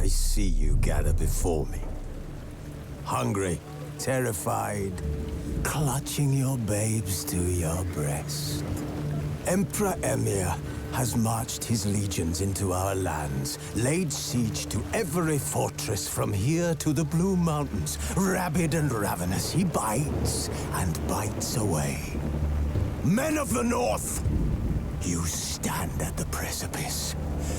I see you gather before me. Hungry, terrified, clutching your babes to your breast. Emperor Emhyr has marched his legions into our lands, laid siege to every fortress from here to the Blue Mountains. Rabid and ravenous, he bites and bites away. Men of the North, you stand at the precipice.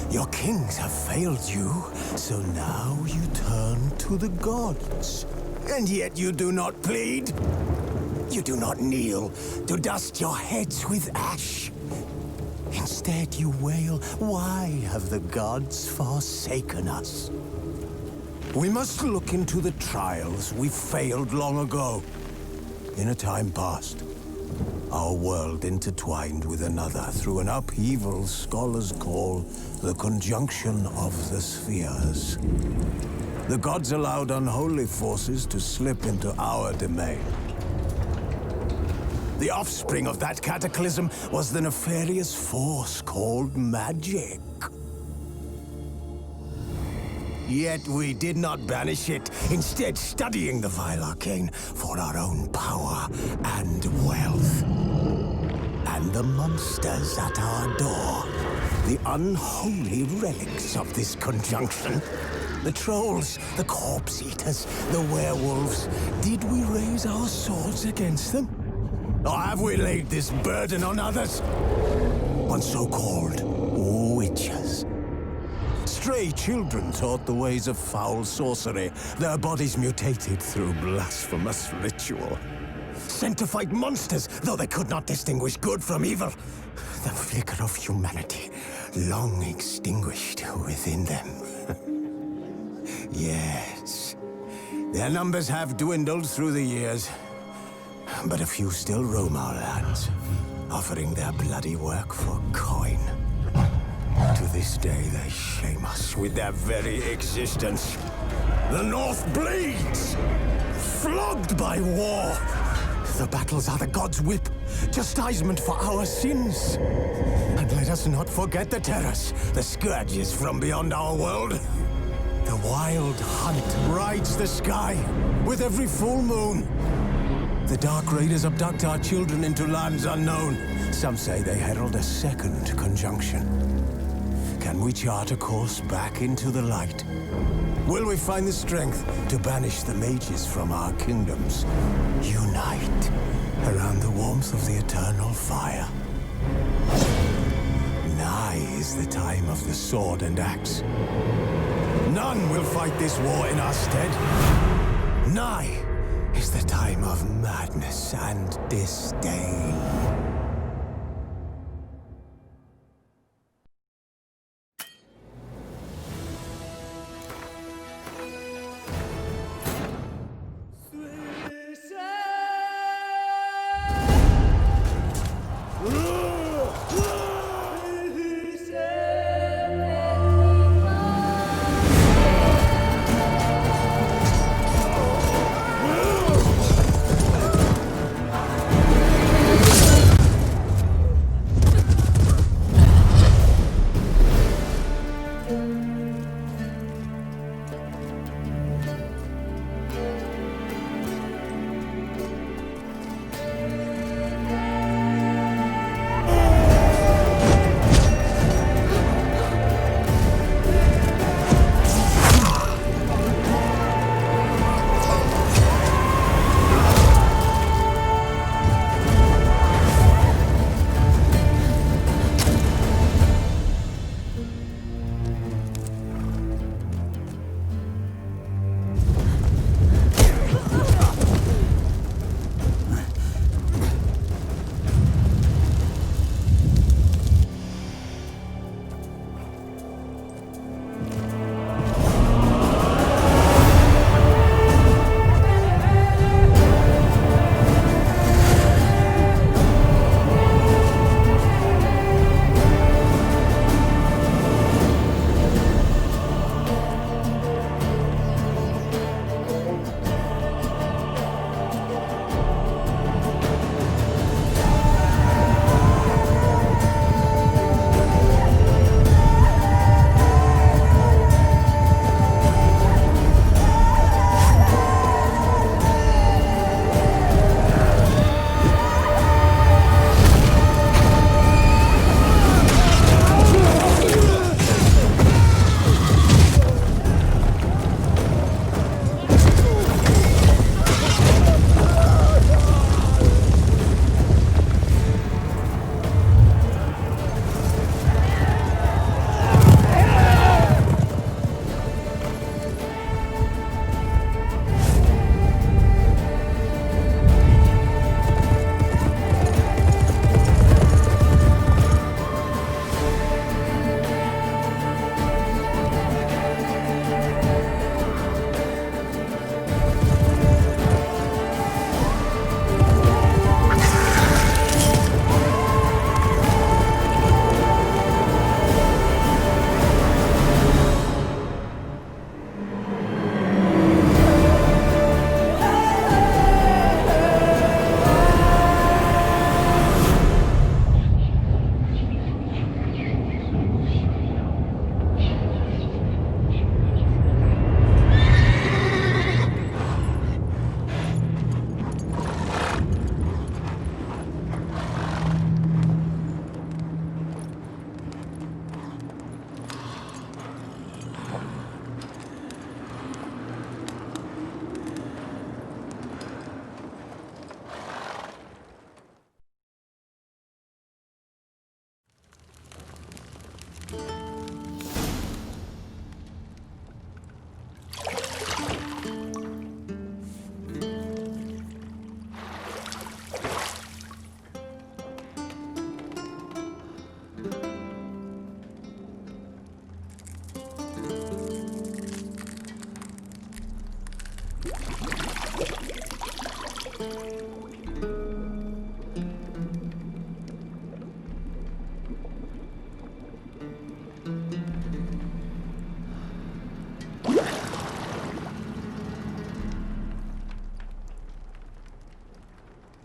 Your kings have failed you, so now you turn to the gods. And yet you do not plead. You do not kneel to dust your heads with ash. Instead you wail, why have the gods forsaken us? We must look into the trials we failed long ago. In a time past, our world intertwined with another through an upheaval scholars call the conjunction of the spheres. The gods allowed unholy forces to slip into our domain. The offspring of that cataclysm was the nefarious force called magic. Yet we did not banish it, instead studying the vile arcane for our own power and wealth. And the monsters at our door, the unholy relics of this conjunction. The trolls, the corpse-eaters, the werewolves. Did we raise our swords against them? Or have we laid this burden on others? On so-called witches. Stray children taught the ways of foul sorcery, their bodies mutated through blasphemous ritual. Sent to fight monsters, though they could not distinguish good from evil. The flicker of humanity, long extinguished within them. Yes, their numbers have dwindled through the years. But a few still roam our lands, offering their bloody work for coin. To this day, they shame us with their very existence. The North bleeds, flogged by war. The battles are the gods' whip, chastisement for our sins. And let us not forget the terrors, the scourges from beyond our world. The wild hunt rides the sky with every full moon. The Dark Raiders abduct our children into lands unknown. Some say they herald a second conjunction. Can we chart a course back into the light? Will we find the strength to banish the mages from our kingdoms? Unite around the warmth of the eternal fire. Nigh is the time of the sword and axe. None will fight this war in our stead. Nigh is the time of madness and disdain.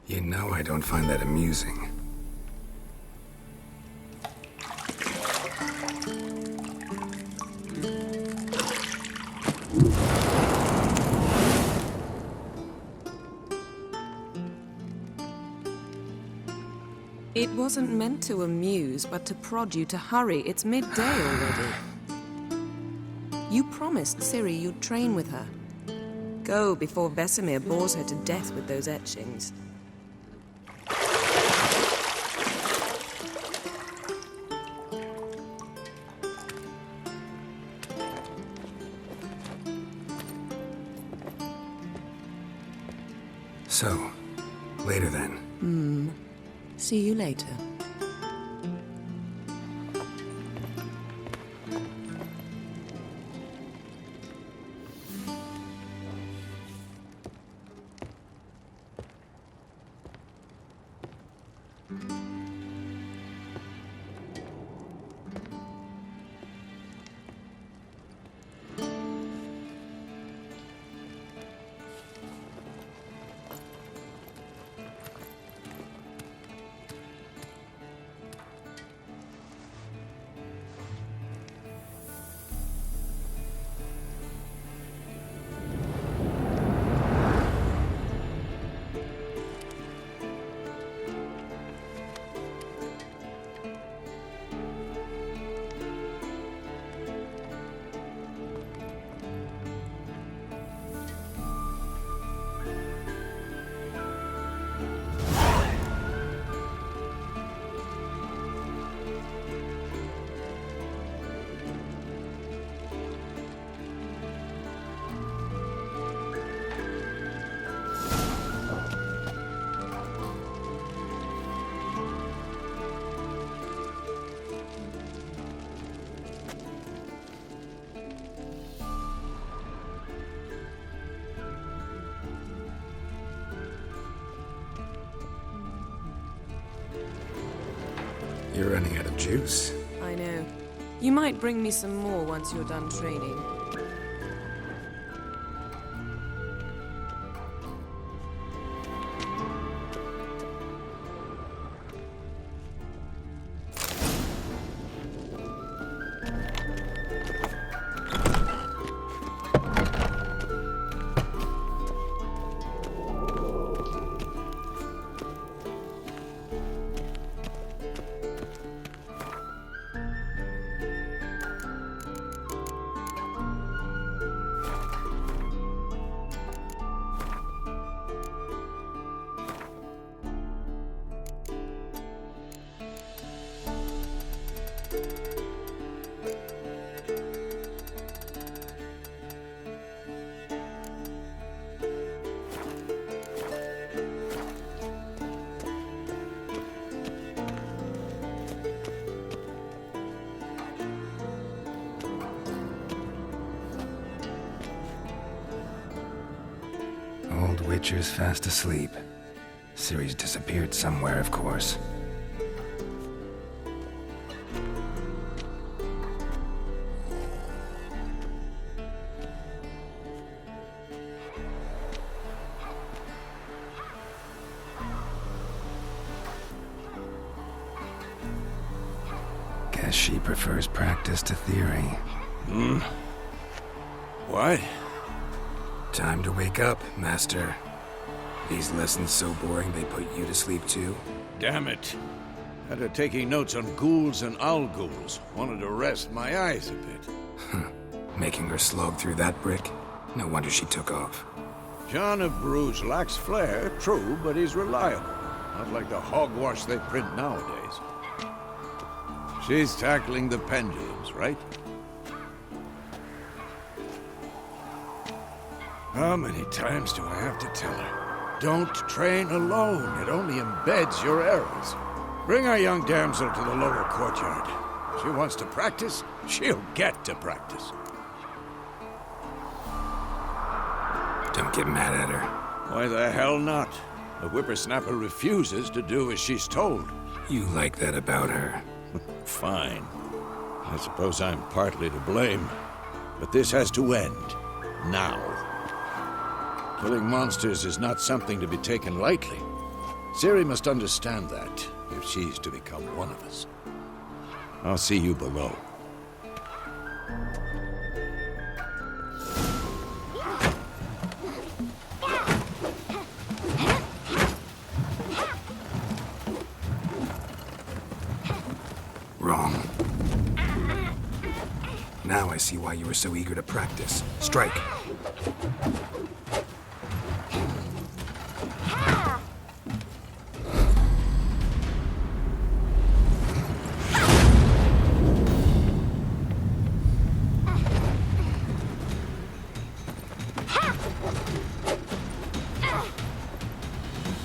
You know I don't find that amusing. It wasn't meant to amuse, but to prod you to hurry. It's midday already. You promised Ciri you'd train with her. Go before Vesemir bores her to death with those etchings. So, later then. See you later. You're running out of juice. I know. You might bring me some more once you're done training. Old Witcher's fast asleep. Ciri's disappeared somewhere, of course. Guess she prefers practice to theory. What? Time to wake up, Master. These lessons so boring they put you to sleep too? Damn it. Had her taking notes on ghouls and owl ghouls. Wanted to rest my eyes a bit. Making her slog through that brick? No wonder she took off. John of Bruges lacks flair, true, but he's reliable. Not like the hogwash they print nowadays. She's tackling the pendulums, right? How many times do I have to tell her? Don't train alone. It only embeds your errors. Bring our young damsel to the lower courtyard. She wants to practice, she'll get to practice. Don't get mad at her. Why the hell not? The whippersnapper refuses to do as she's told. You like that about her. Fine. I suppose I'm partly to blame. But this has to end. Now. Killing monsters is not something to be taken lightly. Ciri must understand that, if she's to become one of us. I'll see you below. Wrong. Now I see why you were so eager to practice. Strike.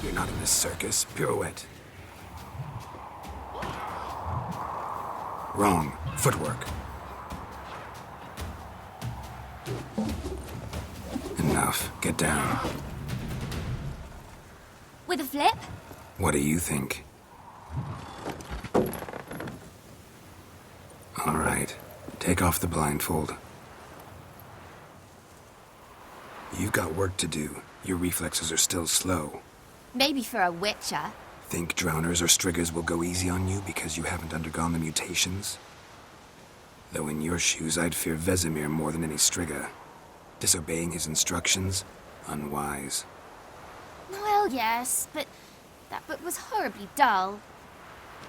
You're not in this circus. Pirouette. Wrong. Footwork. Enough. Get down. With a flip? What do you think? All right. Take off the blindfold. You've got work to do. Your reflexes are still slow. Maybe for a witcher. Think drowners or striggers will go easy on you because you haven't undergone the mutations? Though in your shoes, I'd fear Vesemir more than any strigger. Disobeying his instructions? Unwise. Well, yes, but that book was horribly dull.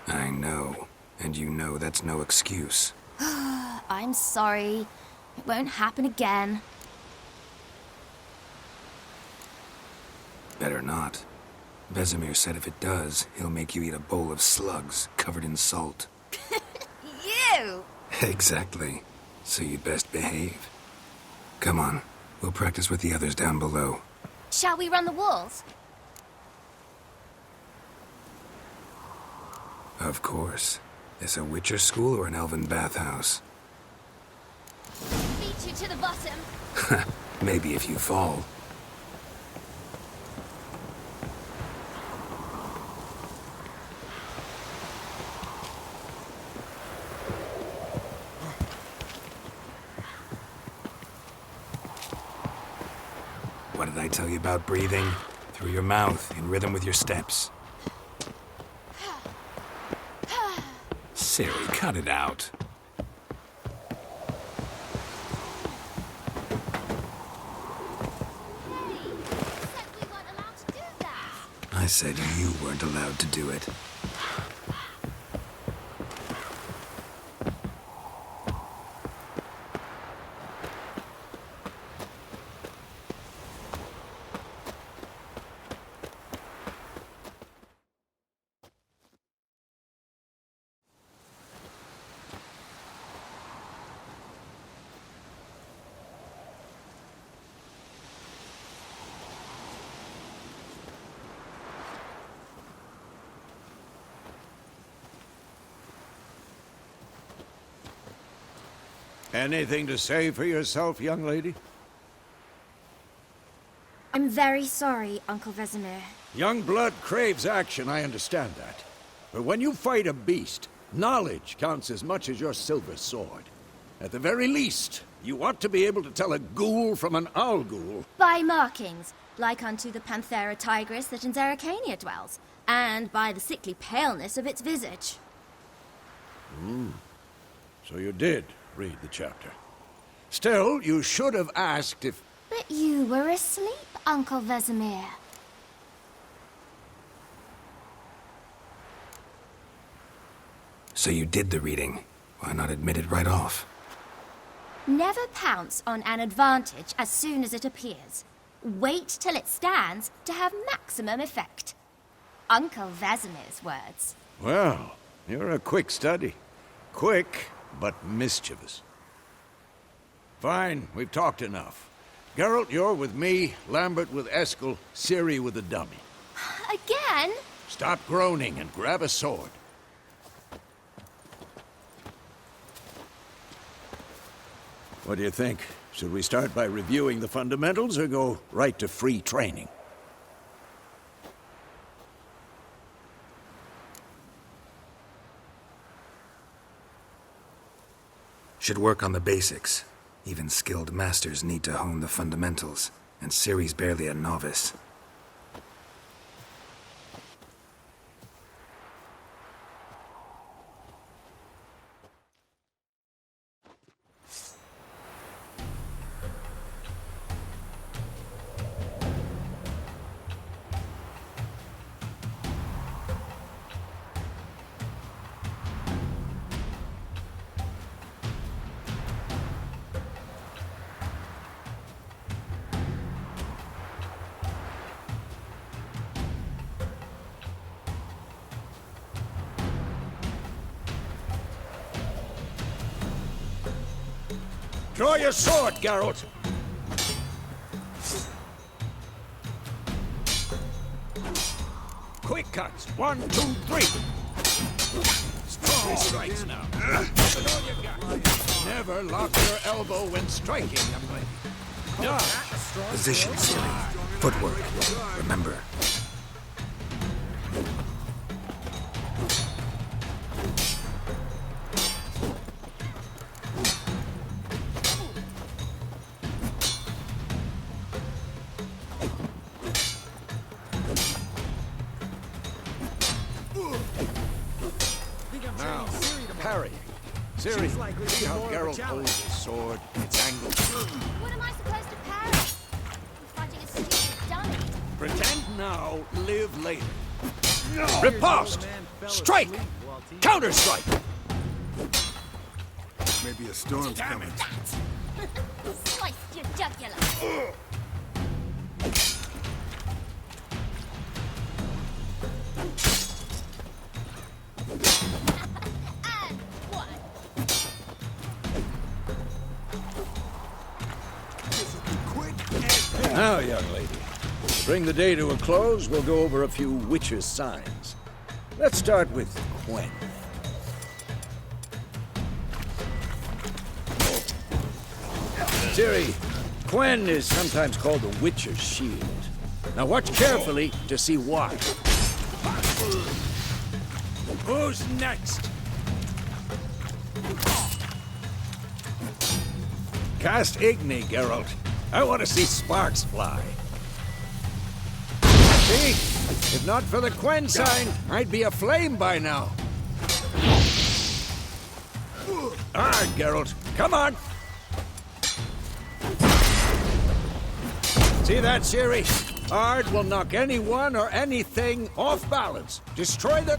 I know. And you know that's no excuse. I'm sorry. It won't happen again. Better not. Vesemir said if it does, he'll make you eat a bowl of slugs covered in salt. You! Exactly. So you'd best behave. Come on. We'll practice with the others down below. Shall we run the walls? Of course. Is a Witcher school or an elven bathhouse? Beat you to the bottom. Maybe if you fall. What did I tell you about breathing? Through your mouth, in rhythm with your steps. Ciri, cut it out. I said you weren't allowed to do it. Anything to say for yourself, young lady? I'm very sorry, Uncle Vesemir. Young blood craves action, I understand that. But when you fight a beast, knowledge counts as much as your silver sword. At the very least, you ought to be able to tell a ghoul from an owl ghoul. By markings, like unto the Panthera tigris that in Zerrikania dwells, and by the sickly paleness of its visage. So you did read the chapter. Still, you should have asked if... But you were asleep, Uncle Vesemir. So you did the reading. Why not admit it right off? Never pounce on an advantage as soon as it appears. Wait till it stands to have maximum effect. Uncle Vesemir's words. Well, you're a quick study. Quick, but mischievous. Fine, we've talked enough. Geralt, you're with me, Lambert with Eskel, Ciri with the dummy. Again? Stop groaning and grab a sword. What do you think? Should we start by reviewing the fundamentals or go right to free training? Should work on the basics. Even skilled masters need to hone the fundamentals, and Ciri's barely a novice. Draw your sword, Geralt! Quick cuts! 1, 2, 3! Strong strikes now. Put all you got. Never lock your elbow when striking, young lady. Dodge! Position, Ciri. Footwork. Remember. Now, parry. Ciri, see how Geralt holds his sword, its angle. What am I supposed to parry? I'm fighting a stupid dummy. Pretend now, live later. Riposte! Strike! Counter-strike! Maybe a storm's coming. Sliced your jugular. And one. Now, young lady, to bring the day to a close, we'll go over a few witches' signs. Let's start with Quen. Ciri, Quen is sometimes called the Witcher's Shield. Now watch carefully to see why. Who's next? Cast Igni, Geralt. I want to see sparks fly. See? If not for the Quen sign, I'd be aflame by now. Alright, Geralt. Come on! See that, Ciri? Ard will knock anyone or anything off balance. Destroy the...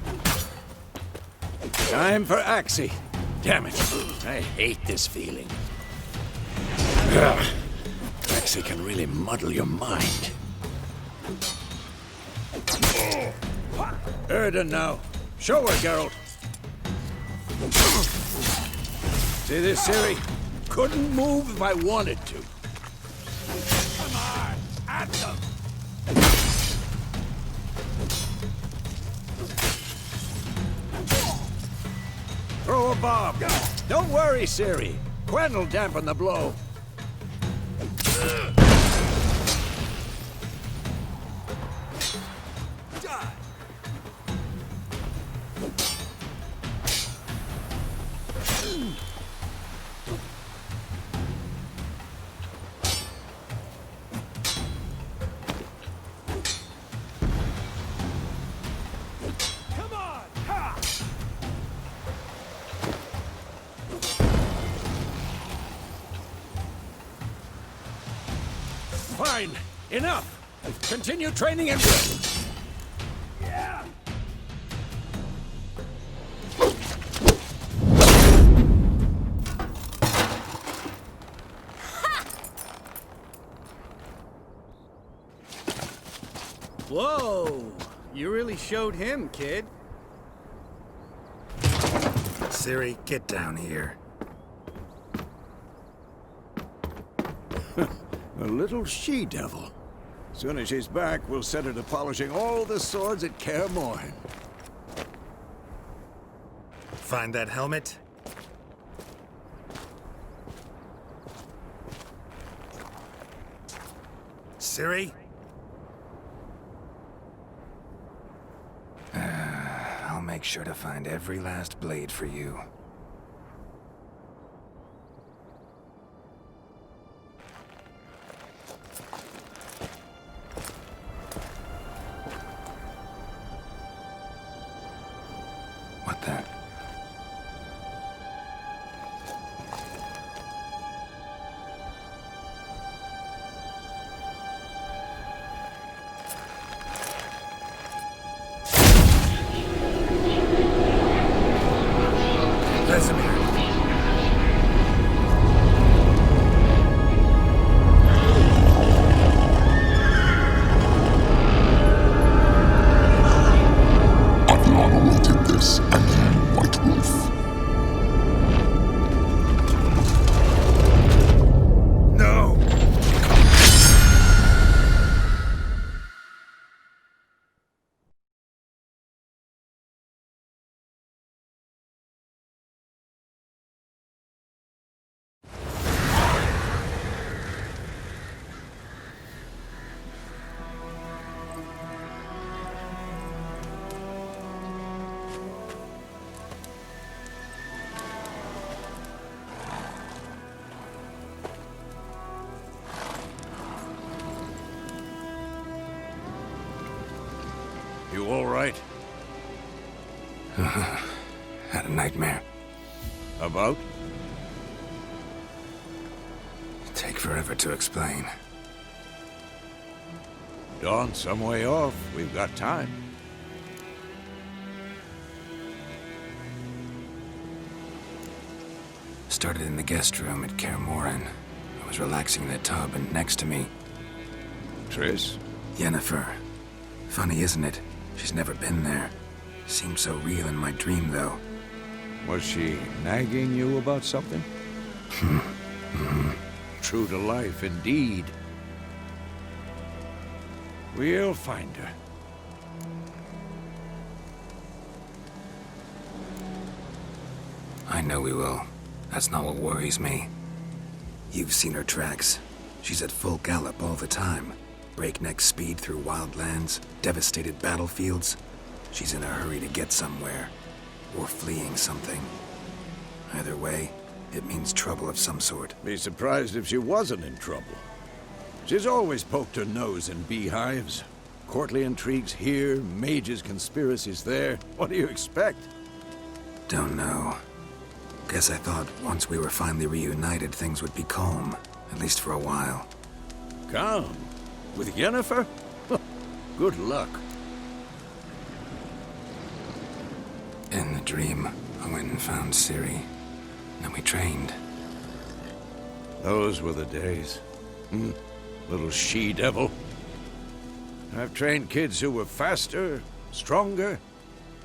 Time for Axii. Damn it. I hate this feeling. Axii can really muddle your mind. Erden now. Show her, Geralt. See this, Ciri? Couldn't move if I wanted to. Come on, at them! Throw a bomb. Don't worry, Ciri. Quen will dampen the blow. Fine. Enough. Continue training and... Yeah. Whoa! You really showed him, kid. Ciri, get down here. A little she-devil. Soon as she's back, we'll set her to polishing all the swords at Kaer Morhen. Find that helmet? Ciri? I'll make sure to find every last blade for you. What the? Vesemir! I've long awaited this, and you, White Wolf. No! You all right? Had a nightmare. About? Take forever to explain. Dawn's some way off. We've got time. Started in the guest room at Kaer Morhen. I was relaxing in the tub, and next to me, Triss? Yennefer. Funny, isn't it? She's never been there. Seemed so real in my dream, though. Was she nagging you about something? True to life, indeed. We'll find her. I know we will. That's not what worries me. You've seen her tracks. She's at full gallop all the time. Breakneck speed through wild lands, devastated battlefields. She's in a hurry to get somewhere. Or fleeing something. Either way, it means trouble of some sort. Be surprised if she wasn't in trouble. She's always poked her nose in beehives. Courtly intrigues here, mages' conspiracies there. What do you expect? Don't know. Guess I thought once we were finally reunited, things would be calm. At least for a while. Calm? With Yennefer? Good luck. In the dream, I went and found Ciri. Then we trained. Those were the days. Little she-devil. I've trained kids who were faster, stronger,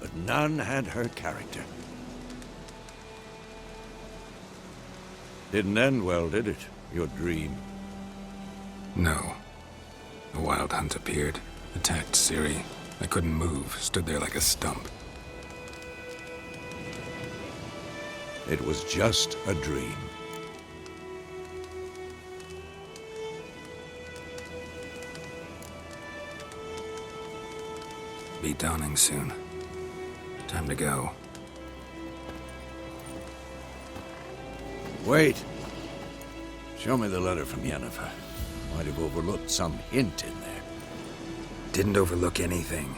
but none had her character. Didn't end well, did it? Your dream? No. A wild hunt appeared, attacked Ciri. I couldn't move, stood there like a stump. It was just a dream. Be dawning soon. Time to go. Wait. Show me the letter from Yennefer. Might have overlooked some hint in there. Didn't overlook anything.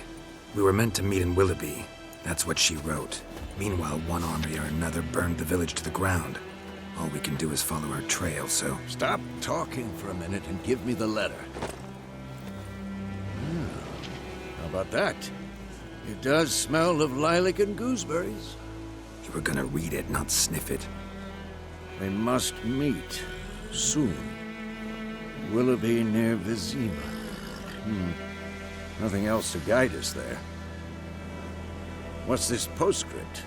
We were meant to meet in Willoughby. That's what she wrote. Meanwhile, one army or another burned the village to the ground. All we can do is follow her trail, so... Stop talking for a minute and give me the letter. How about that? It does smell of lilac and gooseberries. You were gonna read it, not sniff it. They must meet soon. Willoughby near Vizima. Nothing else to guide us there. What's this postscript?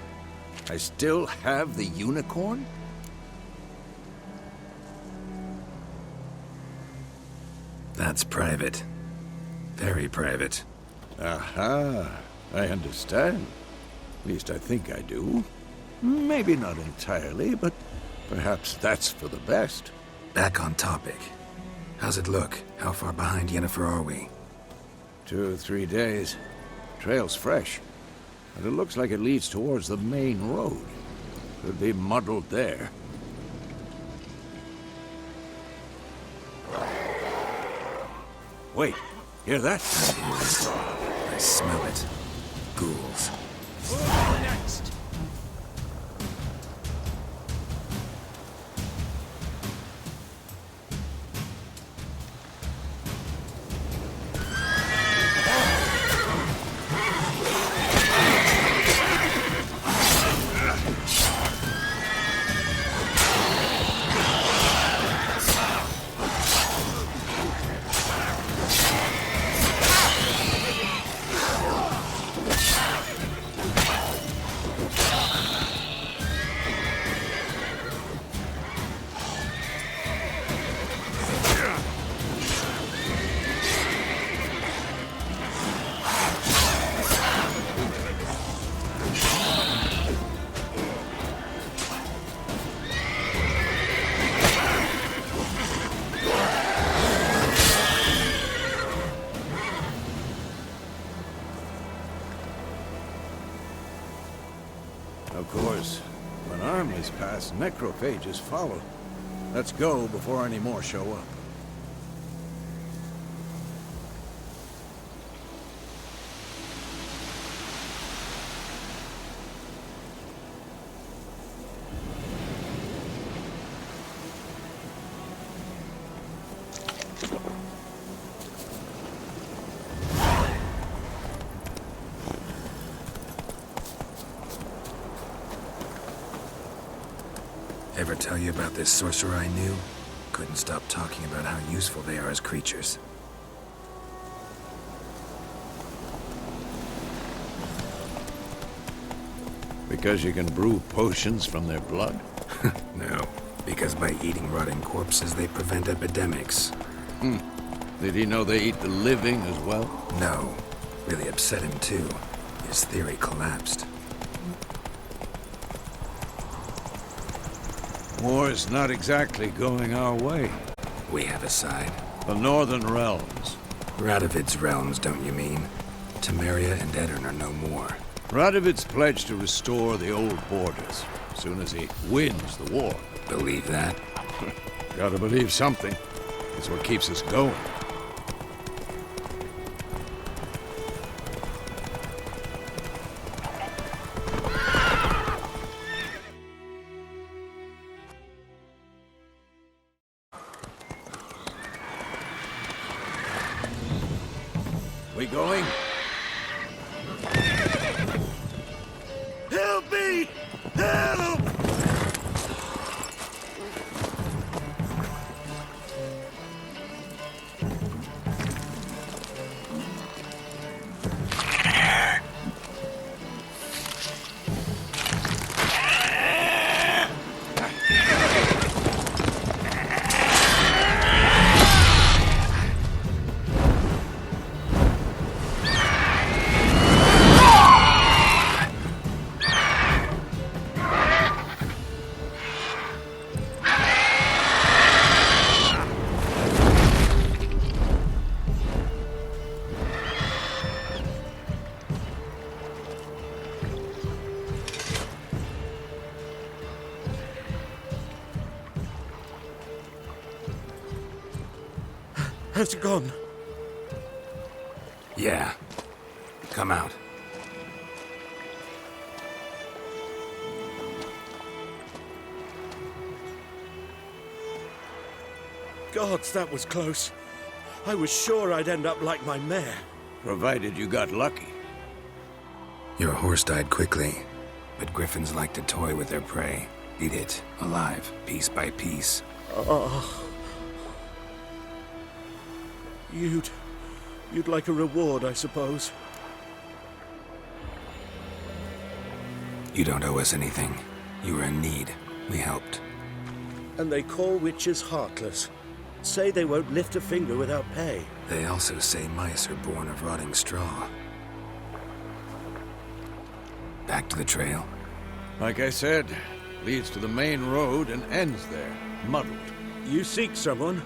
I still have the unicorn? That's private. Very private. Aha, I understand. At least I think I do. Maybe not entirely, but perhaps that's for the best. Back on topic. How's it look? How far behind Yennefer are we? 2 or 3 days. Trail's fresh, but it looks like it leads towards the main road. Could be muddled there. Wait, hear that? I smell it. Ghouls. Next. Of course, when armies pass, necrophages follow. Let's go before any more show up. Ever tell you about this sorcerer I knew? Couldn't stop talking about how useful they are as creatures. Because you can brew potions from their blood? No, because by eating rotting corpses, they prevent epidemics. Did he know they eat the living as well? No, really upset him too. His theory collapsed. War's not exactly going our way. We have a side. The Northern Realms. Radovid's realms, don't you mean? Temeria and Edirn are no more. Radovid's pledged to restore the old borders, as soon as he wins the war. Believe that? Gotta believe something. It's what keeps us going. We going? Help me! Help! Has it gone? Yeah. Come out. Gods, that was close. I was sure I'd end up like my mare. Provided you got lucky. Your horse died quickly, but griffins like to toy with their prey. Eat it, alive, piece by piece. Oh. You'd like a reward, I suppose. You don't owe us anything. You were in need. We helped. And they call witches heartless. Say they won't lift a finger without pay. They also say mice are born of rotting straw. Back to the trail. Like I said, leads to the main road and ends there, muddled. You seek someone?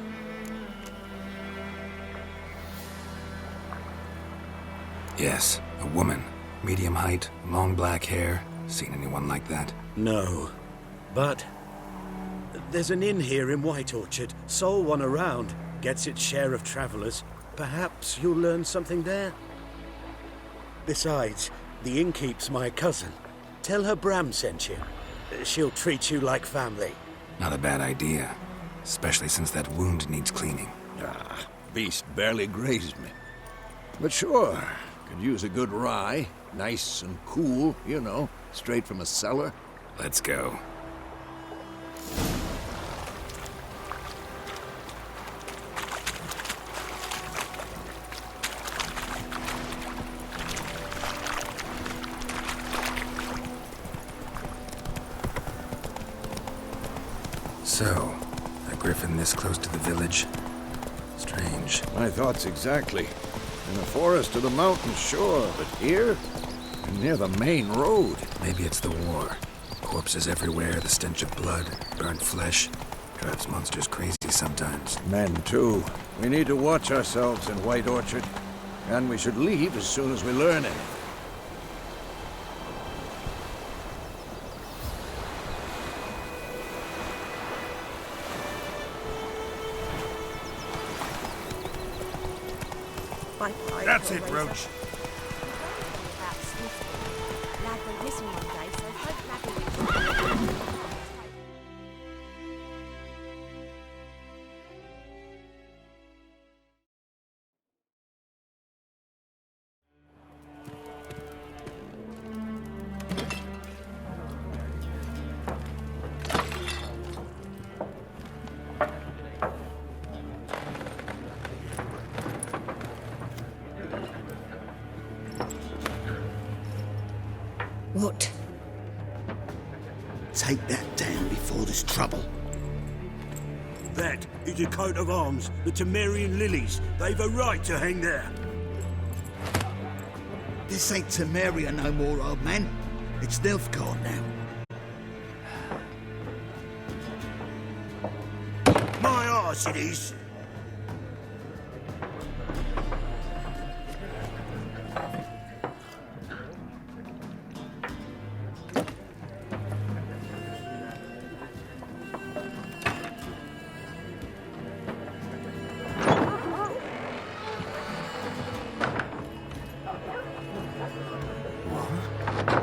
Yes, a woman. Medium height, long black hair. Seen anyone like that? No. But there's an inn here in White Orchard. Sole one around. Gets its share of travelers. Perhaps you'll learn something there. Besides, the innkeep's my cousin. Tell her Bram sent you. She'll treat you like family. Not a bad idea. Especially since that wound needs cleaning. Beast barely grazed me. But sure, could use a good rye. Nice and cool, you know, straight from a cellar. Let's go. So, a griffin this close to the village? Strange. My thoughts exactly. In the forest or the mountains, sure, but here? Near the main road. Maybe it's the war. Corpses everywhere, the stench of blood, burnt flesh. Drives monsters crazy sometimes. Men, too. We need to watch ourselves in White Orchard. And we should leave as soon as we learn anything. That's it, Roach. What? Take that down before there's trouble. That is a coat of arms, the Temerian lilies. They've a right to hang there. This ain't Temeria no more, old man. It's Nilfgaard now. My arse it is.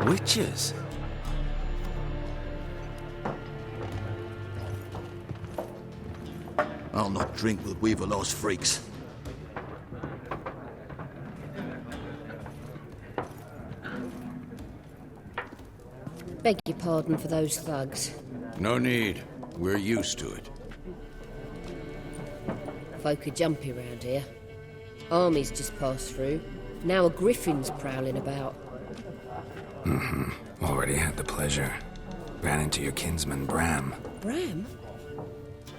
Witches? I'll not drink with Weaverlaw's freaks. Beg your pardon for those thugs. No need. We're used to it. Folk are jumpy round here. Armies just passed through. Now a griffin's prowling about. Already had the pleasure. Ran into your kinsman, Bram. Bram?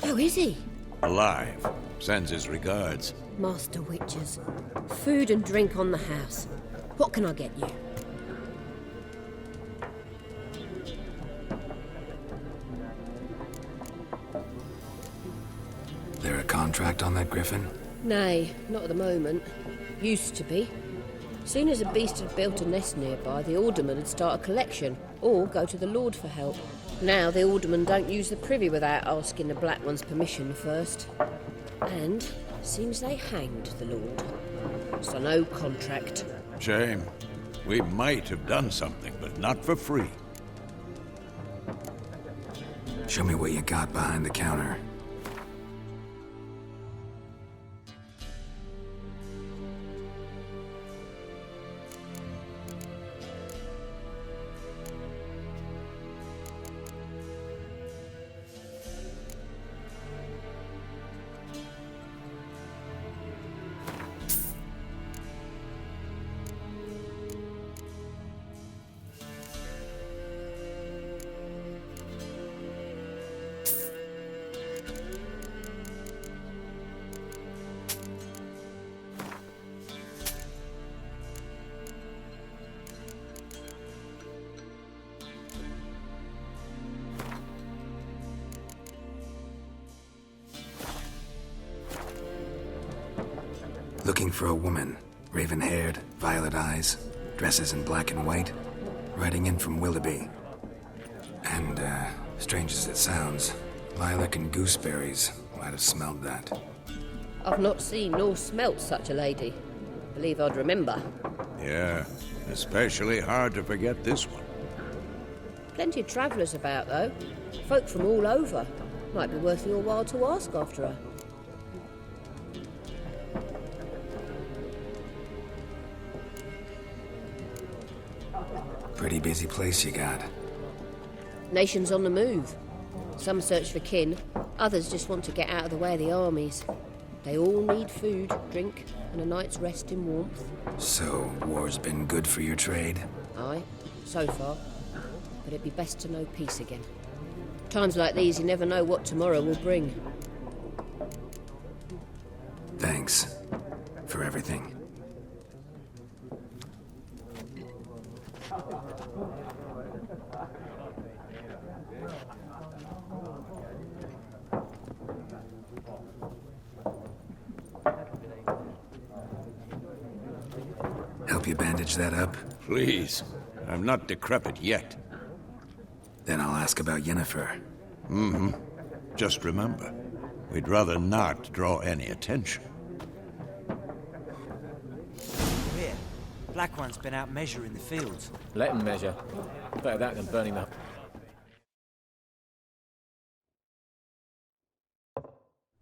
How is he? Alive. Sends his regards. Master Witches. Food and drink on the house. What can I get you? There a contract on that griffin? Nay, not at the moment. Used to be. Soon as a beast had built a nest nearby, the alderman would start a collection, or go to the Lord for help. Now the aldermen don't use the privy without asking the Black One's permission first. And seems they hanged the Lord. So no contract. Shame. We might have done something, but not for free. Show me what you got behind the counter. Looking for a woman. Raven-haired, violet eyes, dresses in black and white, riding in from Willoughby. And, strange as it sounds, lilac and gooseberries might have smelled that. I've not seen nor smelt such a lady. Believe I'd remember. Yeah, especially hard to forget this one. Plenty of travellers about, though. Folk from all over. Might be worth your while to ask after her. Pretty busy place you got. Nations on the move. Some search for kin, others just want to get out of the way of the armies. They all need food, drink, and a night's rest in warmth. So, war's been good for your trade? Aye, so far. But it'd be best to know peace again. Times like these, you never know what tomorrow will bring. Thanks for everything. Help you bandage that up? Please. I'm not decrepit yet. Then I'll ask about Yennefer. Mm-hmm. Just remember, we'd rather not draw any attention. Here, Black One's been out measuring the fields. Let him measure. Better that than burning them.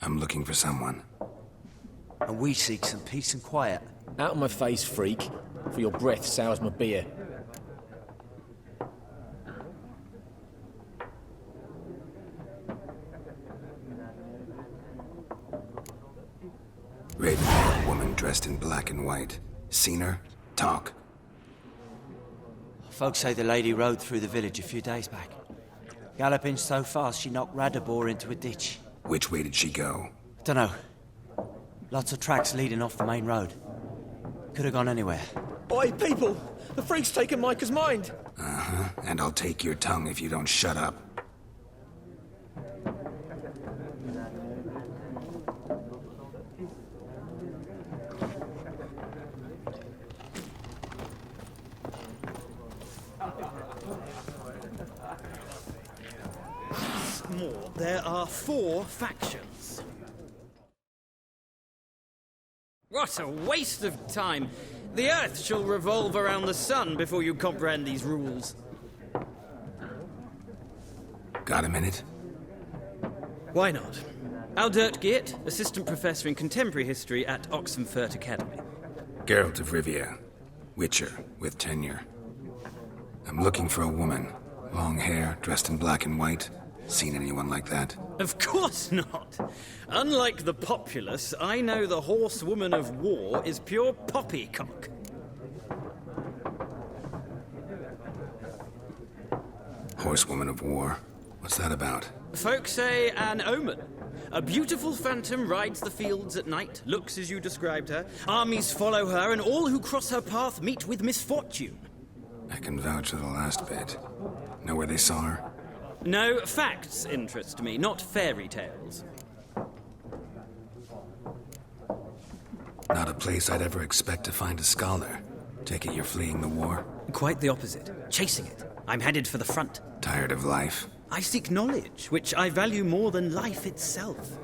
I'm looking for someone. And we seek some peace and quiet. Out of my face, freak. For your breath sours my beer. Raven-haired woman dressed in black and white. Seen her? Talk. Folks say the lady rode through the village a few days back. Galloping so fast she knocked Radabor into a ditch. Which way did she go? Dunno. Lots of tracks leading off the main road. Could have gone anywhere. Oi, people! The freak's taken Micah's mind! Uh-huh. And I'll take your tongue if you don't shut up. More. There are 4 factions. What a waste of time! The Earth shall revolve around the sun before you comprehend these rules. Got a minute? Why not? Aldert Geert, Assistant Professor in Contemporary History at Oxenfurt Academy. Geralt of Rivia. Witcher, with tenure. I'm looking for a woman. Long hair, dressed in black and white. Seen anyone like that? Of course not! Unlike the populace, I know the horsewoman of war is pure poppycock. Horsewoman of war? What's that about? Folk say an omen. A beautiful phantom rides the fields at night, looks as you described her. Armies follow her, and all who cross her path meet with misfortune. I can vouch for the last bit. Know where they saw her? No, facts interest me, not fairy tales. Not a place I'd ever expect to find a scholar. Take it you're fleeing the war? Quite the opposite. Chasing it. I'm headed for the front. Tired of life? I seek knowledge, which I value more than life itself.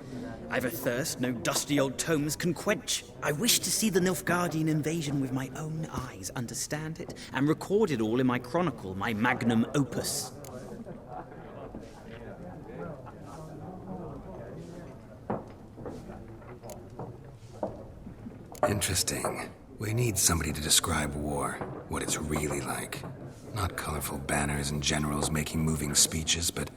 I've a thirst no dusty old tomes can quench. I wish to see the Nilfgaardian invasion with my own eyes, understand it, and record it all in my chronicle, my magnum opus. Interesting. We need somebody to describe war, what it's really like. Not colorful banners and generals making moving speeches, but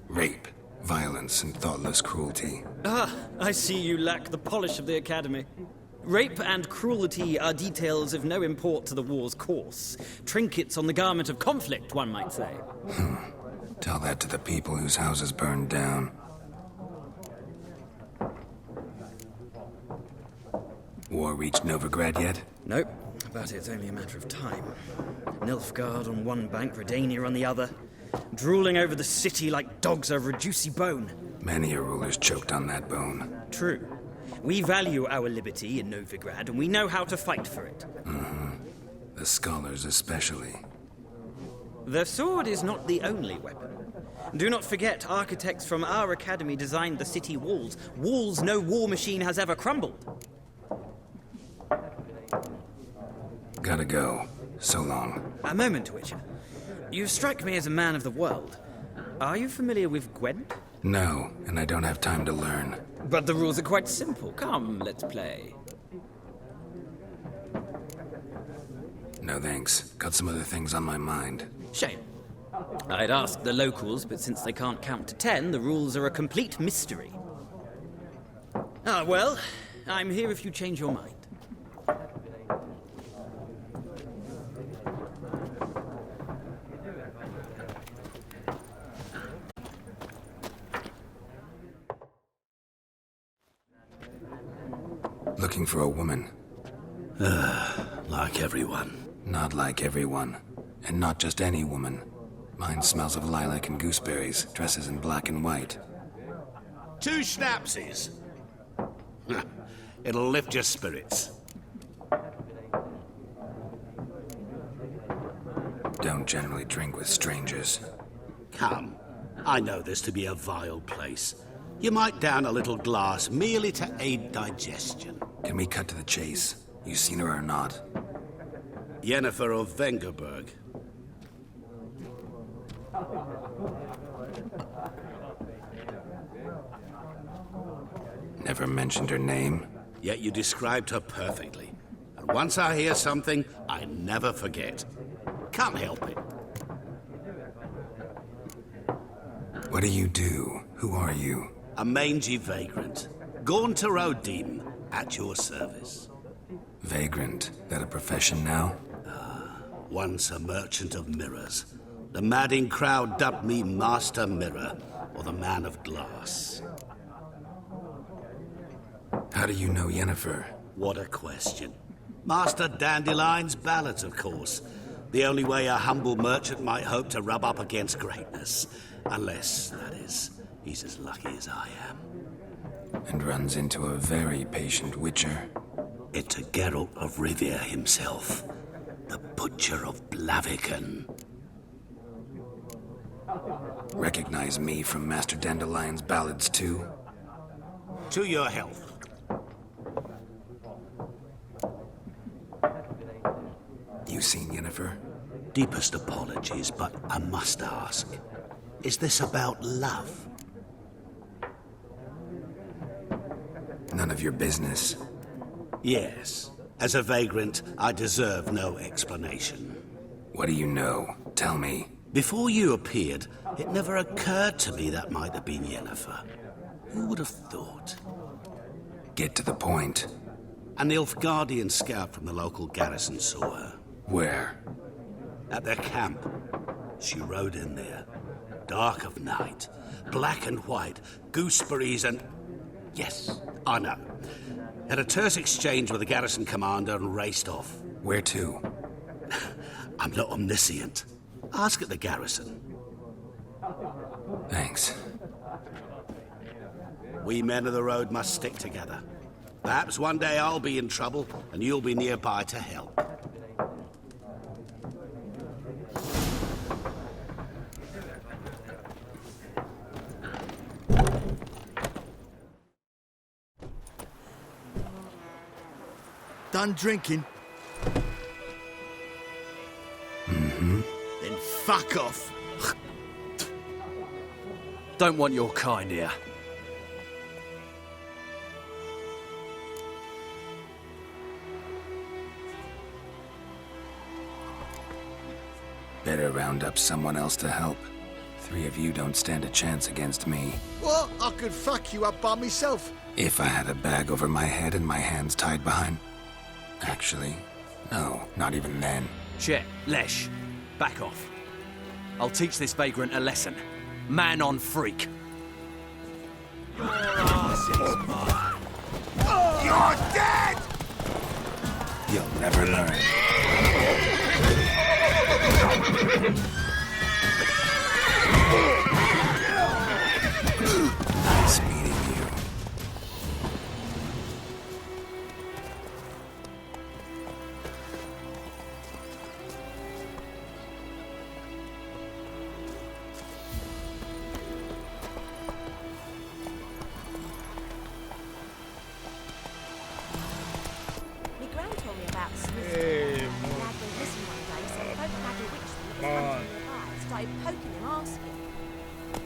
rape, violence, and thoughtless cruelty. Ah, I see you lack the polish of the Academy. Rape and cruelty are details of no import to the war's course. Trinkets on the garment of conflict, one might say. Tell that to the people whose houses burned down. War reached Novigrad yet? Nope, but it's only a matter of time. Nilfgaard on one bank, Redania on the other. Drooling over the city like dogs over a juicy bone. Many a ruler's choked on that bone. True. We value our liberty in Novigrad, and we know how to fight for it. The scholars especially. The sword is not the only weapon. Do not forget, architects from our academy designed the city walls. Walls no war machine has ever crumbled. Gotta go. So long. A moment, Witcher. You strike me as a man of the world. Are you familiar with Gwent? No, and I don't have time to learn. But the rules are quite simple. Come, let's play. No thanks. Got some other things on my mind. Shame. I'd ask the locals, but since they can't count to 10, the rules are a complete mystery. Ah, well, I'm here if you change your mind. Looking for a woman. Like everyone. Not like everyone. And not just any woman. Mine smells of lilac and gooseberries, dresses in black and white. 2 schnapsies. It'll lift your spirits. Don't generally drink with strangers. Come. I know this to be a vile place. You might down a little glass merely to aid digestion. Can we cut to the chase? You seen her or not? Yennefer of Vengerberg. Never mentioned her name. Yet you described her perfectly. And once I hear something, I never forget. Can't help it. What do you do? Who are you? A mangy vagrant. Gaunter O'Dean, at your service. Vagrant? That a profession now? Once a merchant of mirrors. The madding crowd dubbed me Master Mirror, or the Man of Glass. How do you know Yennefer? What a question. Master Dandelion's ballads, of course. The only way a humble merchant might hope to rub up against greatness. Unless, that is, he's as lucky as I am. And runs into a very patient witcher. It's a Geralt of Rivia himself. The Butcher of Blaviken. Recognize me from Master Dandelion's ballads, too? To your health. You seen Yennefer? Deepest apologies, but I must ask. Is this about love? None of your business. Yes. As a vagrant, I deserve no explanation. What do you know? Tell me. Before you appeared, it never occurred to me that might have been Yennefer. Who would have thought? Get to the point. A Nilfgaardian scout from the local garrison saw her. Where? At their camp. She rode in there. Dark of night. Black and white. Gooseberries and... Yes, I know. Had a terse exchange with the garrison commander and raced off. Where to? I'm not omniscient. Ask at the garrison. Thanks. We men of the road must stick together. Perhaps one day I'll be in trouble and you'll be nearby to help. Done drinking? Mm-hmm. Then fuck off. Don't want your kind here. Better round up someone else to help. 3 of you don't stand a chance against me. What? I could fuck you up by myself. If I had a bag over my head and my hands tied behind... Actually, no, not even then. Shit, Lesh, back off. I'll teach this vagrant a lesson. Man on freak. Your ass is mine. You're dead! You'll never learn. Nice meeting you.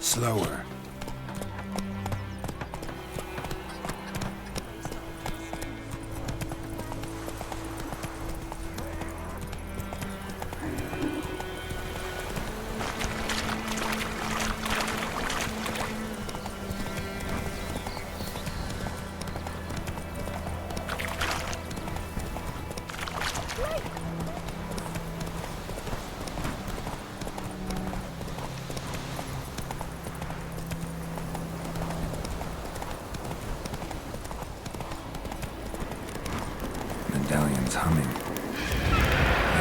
Slower. Medallion's humming.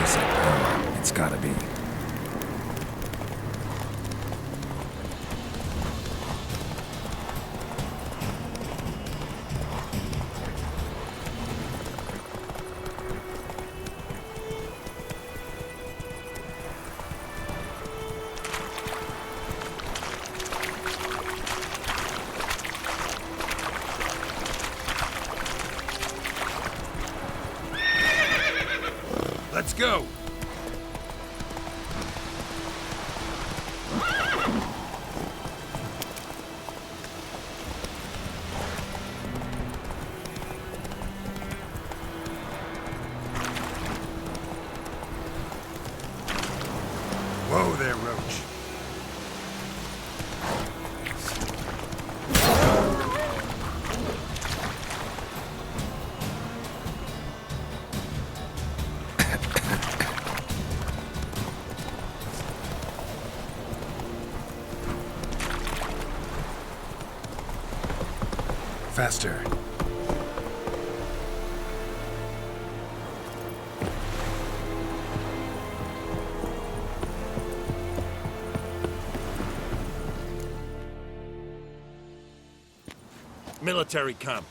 Basic power. It's gotta be. Let's go! Whoa there, Roach. Faster. Military camp.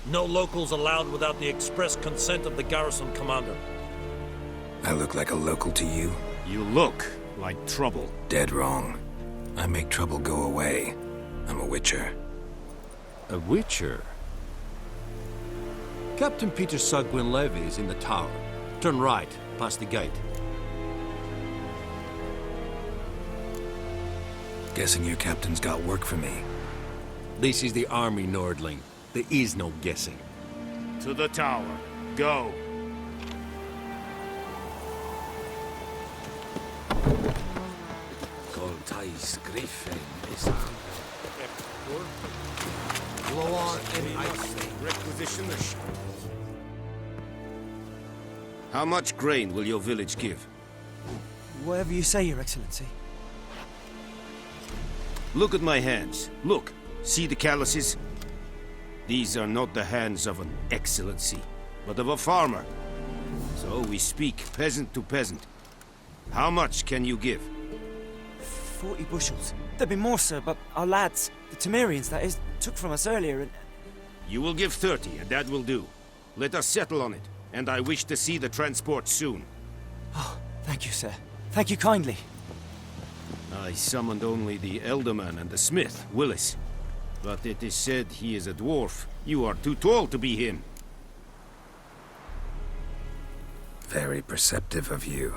No locals allowed without the express consent of the garrison commander. I look like a local to you? You look like trouble. Dead wrong. I make trouble go away. I'm a witcher. A witcher? Captain Peter Sugwin Levy is in the tower. Turn right, past the gate. Guessing your captain's got work for me. This is the army, Nordling. There is no guessing. To the tower. Go. Coltais Griffin is Requisition the ship. How much grain will your village give? Whatever you say, Your Excellency. Look at my hands. Look. See the calluses? These are not the hands of an excellency, but of a farmer. So we speak peasant to peasant. How much can you give? 40 bushels. There'd be more, sir, but our lads, the Temerians, that is, took from us earlier and... You will give 30, and that will do. Let us settle on it, and I wish to see the transport soon. Oh, thank you, sir. Thank you kindly. I summoned only the Elderman and the smith, Willis. But it is said he is a dwarf. You are too tall to be him. Very perceptive of you.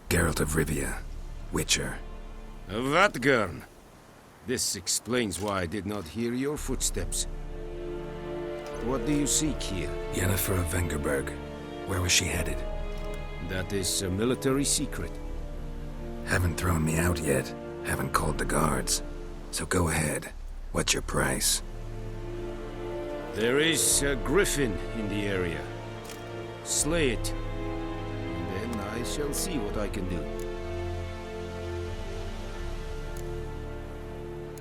Geralt of Rivia, Witcher. Vatgern. This explains why I did not hear your footsteps. What do you seek here? Yennefer of Vengerberg. Where was she headed? That is a military secret. Haven't thrown me out yet. Haven't called the guards. So go ahead. What's your price? There is a griffin in the area. Slay it. And then I shall see what I can do.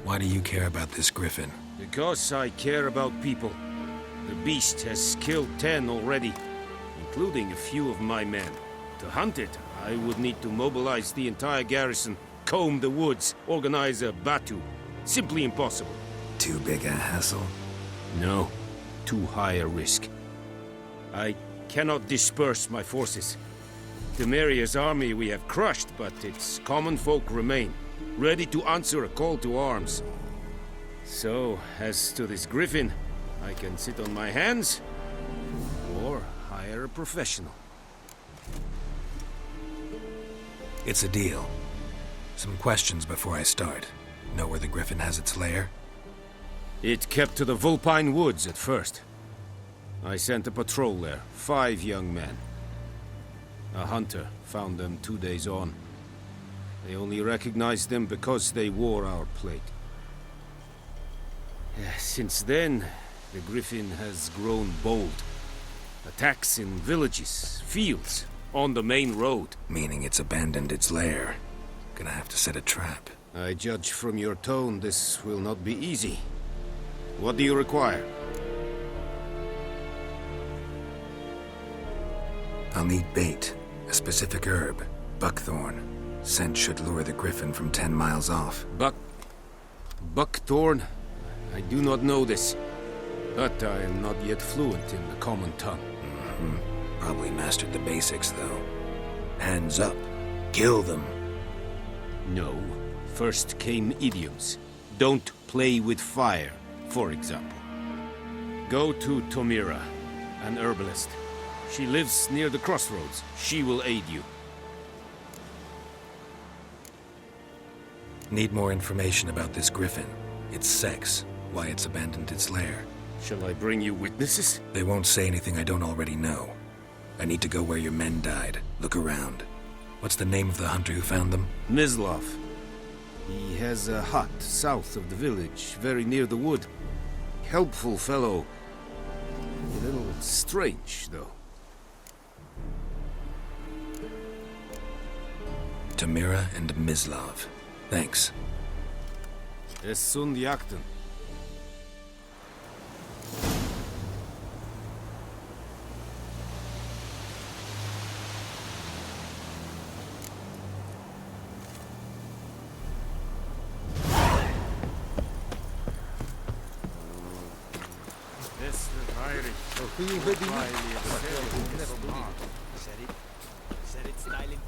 Why do you care about this griffin? Because I care about people. The beast has killed 10 already, including a few of my men. To hunt it, I would need to mobilize the entire garrison, comb the woods, organize a batu. Simply impossible. Too big a hassle? No. Too high a risk. I cannot disperse my forces. Temeria's army we have crushed, but its common folk remain, ready to answer a call to arms. So, as to this griffin, I can sit on my hands, or hire a professional. It's a deal. Some questions before I start. Know where the Griffin has its lair? It kept to the Vulpine Woods at first. I sent a patrol there, 5 young men. A hunter found them 2 days on. They only recognized them because they wore our plate. Since then, the Griffin has grown bold. Attacks in villages, fields, on the main road. Meaning it's abandoned its lair. Gonna have to set a trap. I judge from your tone this will not be easy. What do you require? I'll need bait. A specific herb. Buckthorn. Scent should lure the Griffin from 10 miles off. Buckthorn? I do not know this. But I am not yet fluent in the common tongue. Probably mastered the basics, though. Hands up. Kill them. No. First came idioms. Don't play with fire, for example. Go to Tomira, an herbalist. She lives near the crossroads. She will aid you. Need more information about this Griffin. Its sex, why it's abandoned its lair. Shall I bring you witnesses? They won't say anything I don't already know. I need to go where your men died. Look around. What's the name of the hunter who found them? Mislav. He has a hut south of the village, very near the wood. Helpful fellow. A little strange, though. Tomira and Mislav. Thanks. Es sunt jakten. Said it styling.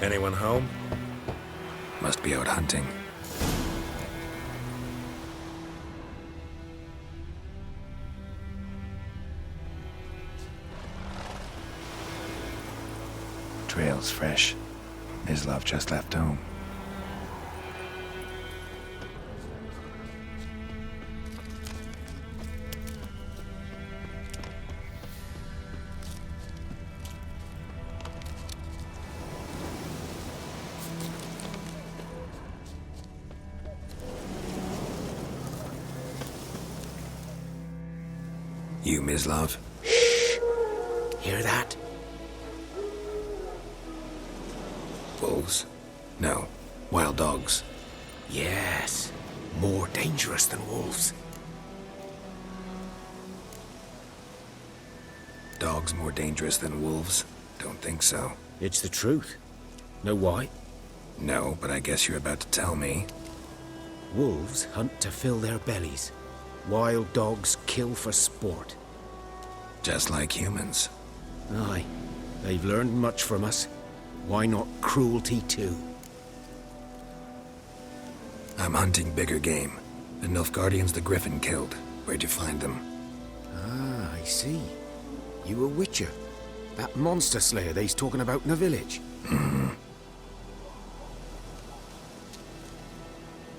Anyone home? Must be out hunting. Trail's fresh. Mislav just left home. You, Mislav? Shh! Hear that? Wolves? No. Wild dogs. Yes. More dangerous than wolves. Dogs more dangerous than wolves? Don't think so. It's the truth. Know why? No, but I guess you're about to tell me. Wolves hunt to fill their bellies. Wild dogs kill for sport. Just like humans. Aye. They've learned much from us. Why not cruelty too? I'm hunting bigger game. The Nilfgaardians the Griffin killed. Where'd you find them? Ah, I see. You a witcher. That monster slayer they's talking about in the village.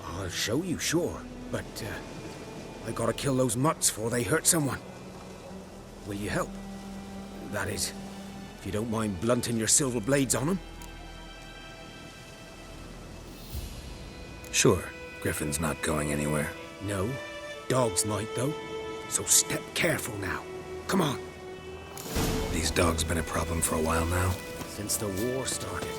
I'll show you, sure. But, I gotta kill those mutts before they hurt someone. Will you help? That is, if you don't mind blunting your silver blades on them. Sure. Griffin's not going anywhere. No. Dogs might, though. So step careful now. Come on. These dogs been a problem for a while now? Since the war started.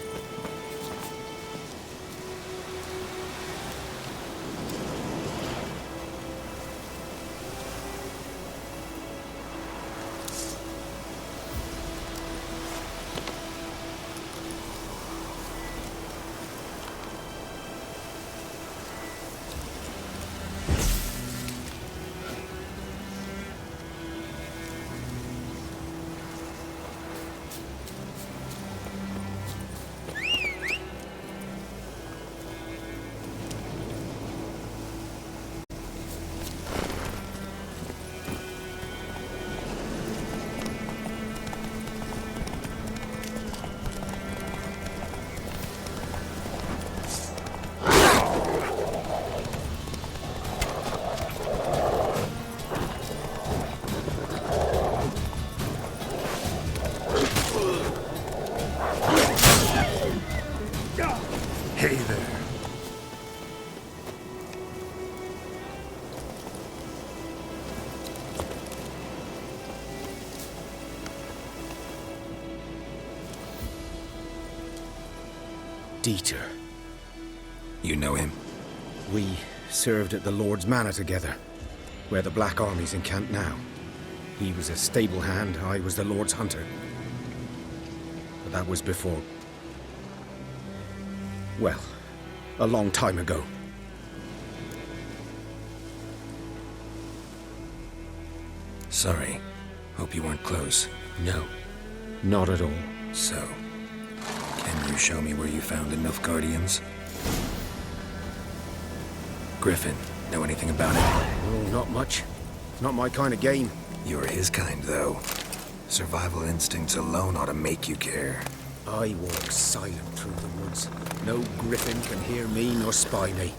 Hey there. Dieter. You know him? We served at the Lord's Manor together, where the Black Army's encamped now. He was a stable hand, I was the Lord's hunter. But that was before... well, a long time ago. Sorry. Hope you weren't close. No, not at all. So, can you show me where you found the Nilfgaardians? Griffin, know anything about it? Oh, not much. Not my kind of game. You're his kind, though. Survival instincts alone ought to make you care. I walk silent through the woods. No griffin can hear me nor spy me.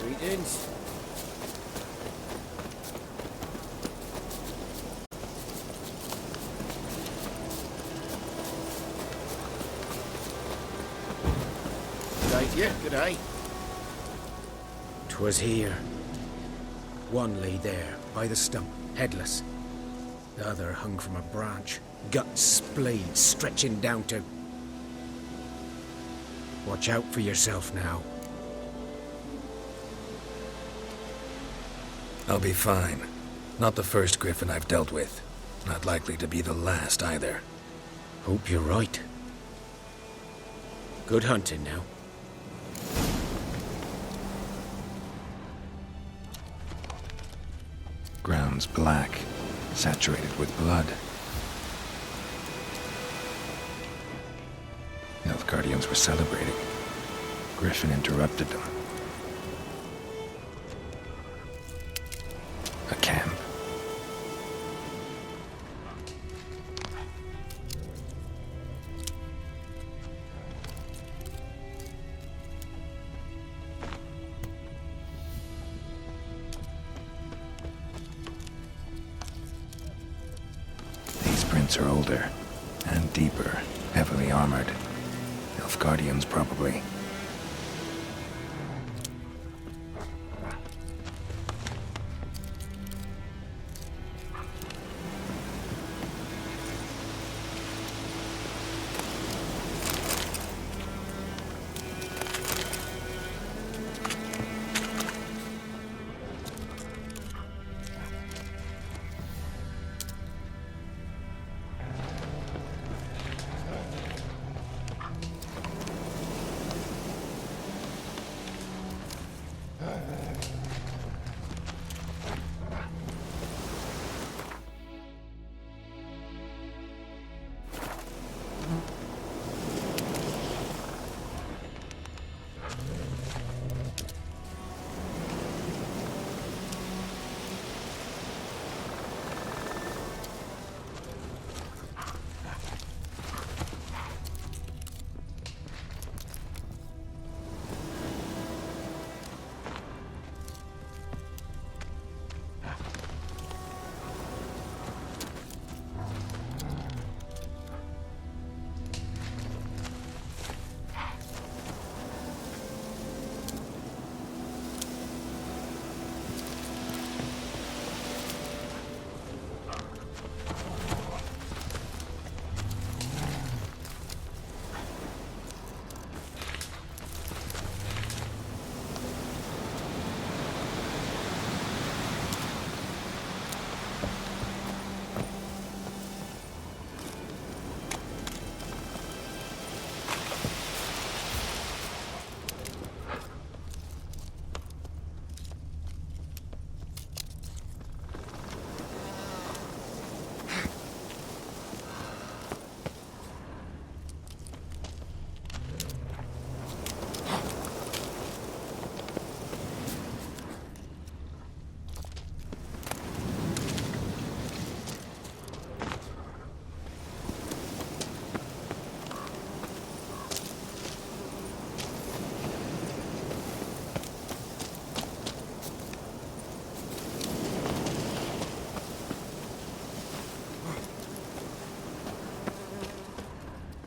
Greetings. Good day. 'Twas here. One lay there, by the stump, headless. The other hung from a branch, guts splayed, stretching down to... Watch out for yourself now. I'll be fine. Not the first Griffin I've dealt with. Not likely to be the last, either. Hope you're right. Good hunting now. Ground's black, saturated with blood. Nilfgaardians were celebrating. Griffin interrupted them. A camp. Are older and deeper, heavily armored. Nilfgaardians, probably.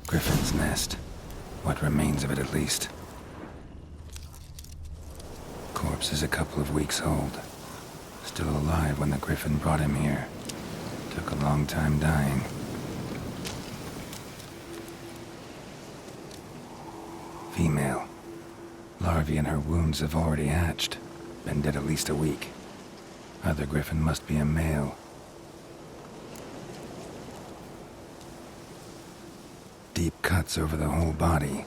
Griffin's nest. What remains of it, at least. Corpse is a couple of weeks old. Still alive when the Griffin brought him here. Took a long time dying. Female. Larvae in her wounds have already hatched. Been dead at least a week. Other Griffin must be a male. Deep cuts over the whole body.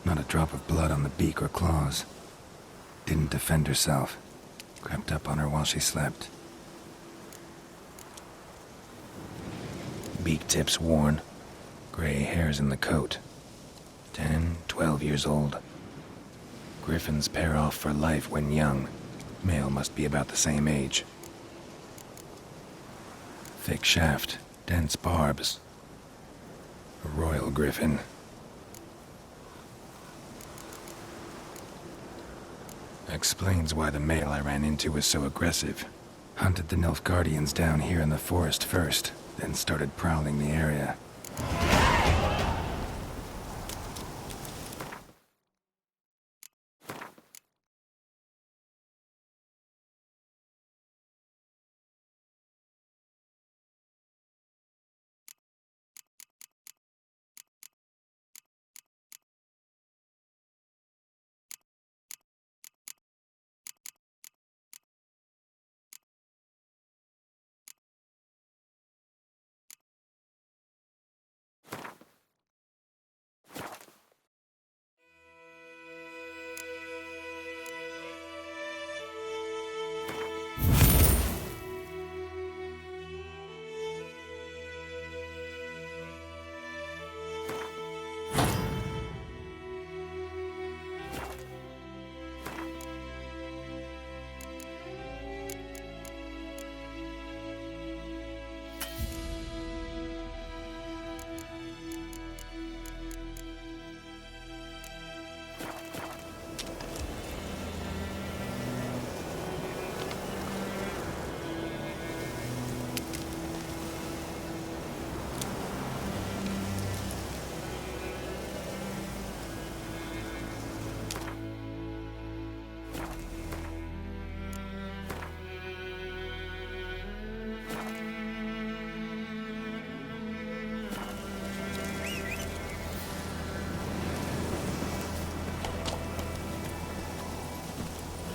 Not a drop of blood on the beak or claws. Didn't defend herself. Crept up on her while she slept. Beak tips worn. Gray hairs in the coat. 10, 12 years old. Griffins pair off for life when young. Male must be about the same age. Thick shaft, dense barbs. A royal griffin. Explains why the male I ran into was so aggressive. Hunted the Nilfgaardians down here in the forest first, then started prowling the area.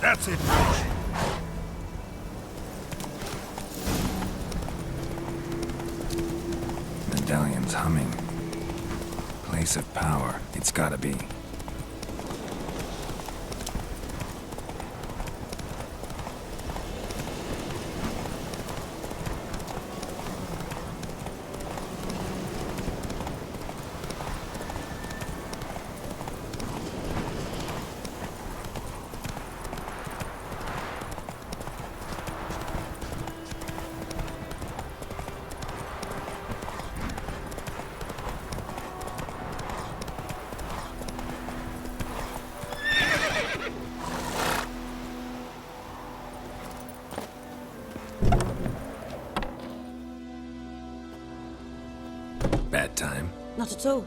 That's it. Medallion's humming. Place of power, it's gotta be. Bad time. Not at all.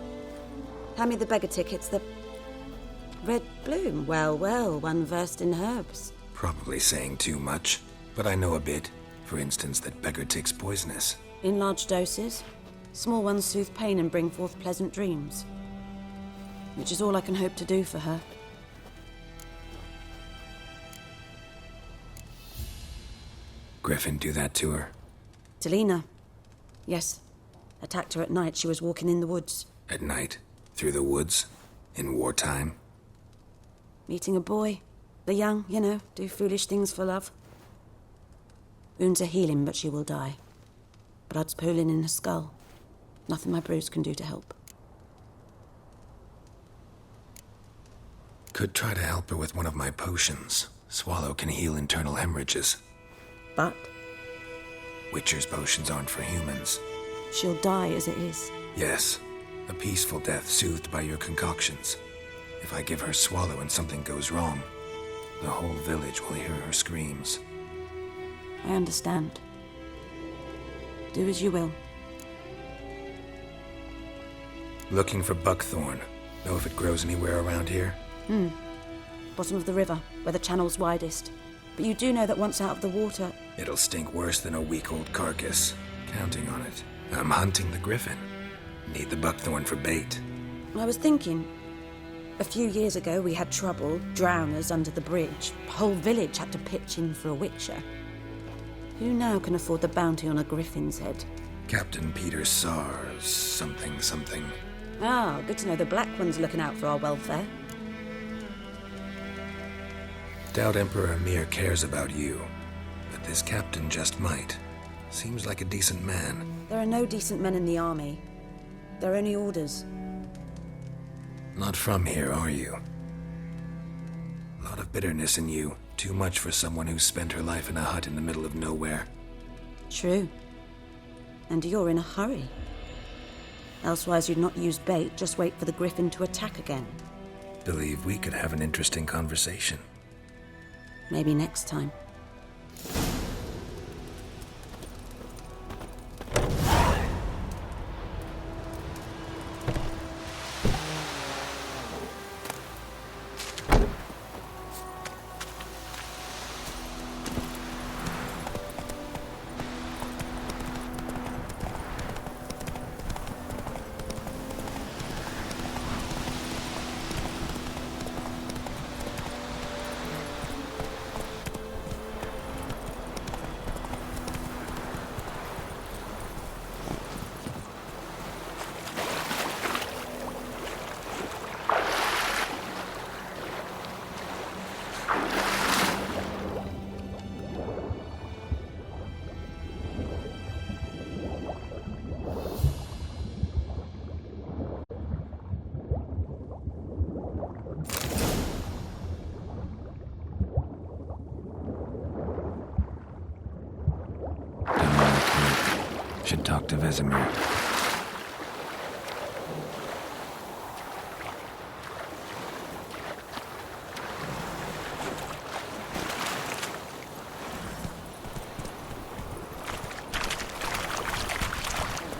Hand me the beggar tickets, the red bloom. Well, well, one versed in herbs. Probably saying too much, but I know a bit. For instance, that beggar tick's poisonous. In large doses. Small ones soothe pain and bring forth pleasant dreams. Which is all I can hope to do for her. Griffin do that to her? Delina. Yes. Attacked her at night. She was walking in the woods. At night? Through the woods? In wartime? Meeting a boy. The young, you know, do foolish things for love. Wounds are healing, but she will die. Blood's pooling in her skull. Nothing my brews can do to help. Could try to help her with one of my potions. Swallow can heal internal hemorrhages. But? Witcher's potions aren't for humans. She'll die as it is. Yes. A peaceful death soothed by your concoctions. If I give her Swallow and something goes wrong, the whole village will hear her screams. I understand. Do as you will. Looking for buckthorn. Know if it grows anywhere around here? Bottom of the river, where the channel's widest. But you do know that once out of the water... It'll stink worse than a week-old carcass. Counting on it. I'm hunting the griffin. Need the buckthorn for bait. I was thinking... A few years ago we had trouble, drowners under the bridge. The whole village had to pitch in for a witcher. Who now can afford the bounty on a griffin's head? Captain Peter Sars, something. Ah, good to know the Black One's looking out for our welfare. Doubt Emperor Emhyr cares about you, but this captain just might. Seems like a decent man. There are no decent men in the army. They're only orders. Not from here, are you? A lot of bitterness in you. Too much for someone who spent her life in a hut in the middle of nowhere. True. And you're in a hurry. Elsewise you'd not use bait, just wait for the griffin to attack again. Believe we could have an interesting conversation. Maybe next time. Should talk to Vesemir.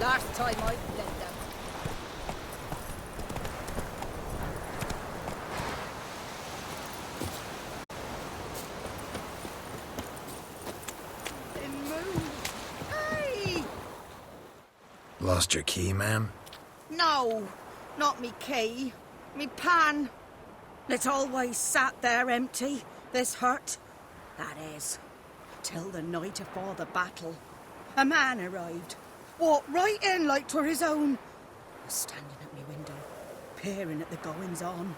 Last time I bled them. Lost your key, ma'am? No, not me key. Me pan. It's always sat there empty, this hut. That is, till the night afore the battle. A man arrived. Walked right in like 'twere his own. Was standing at me window, peering at the goings-on.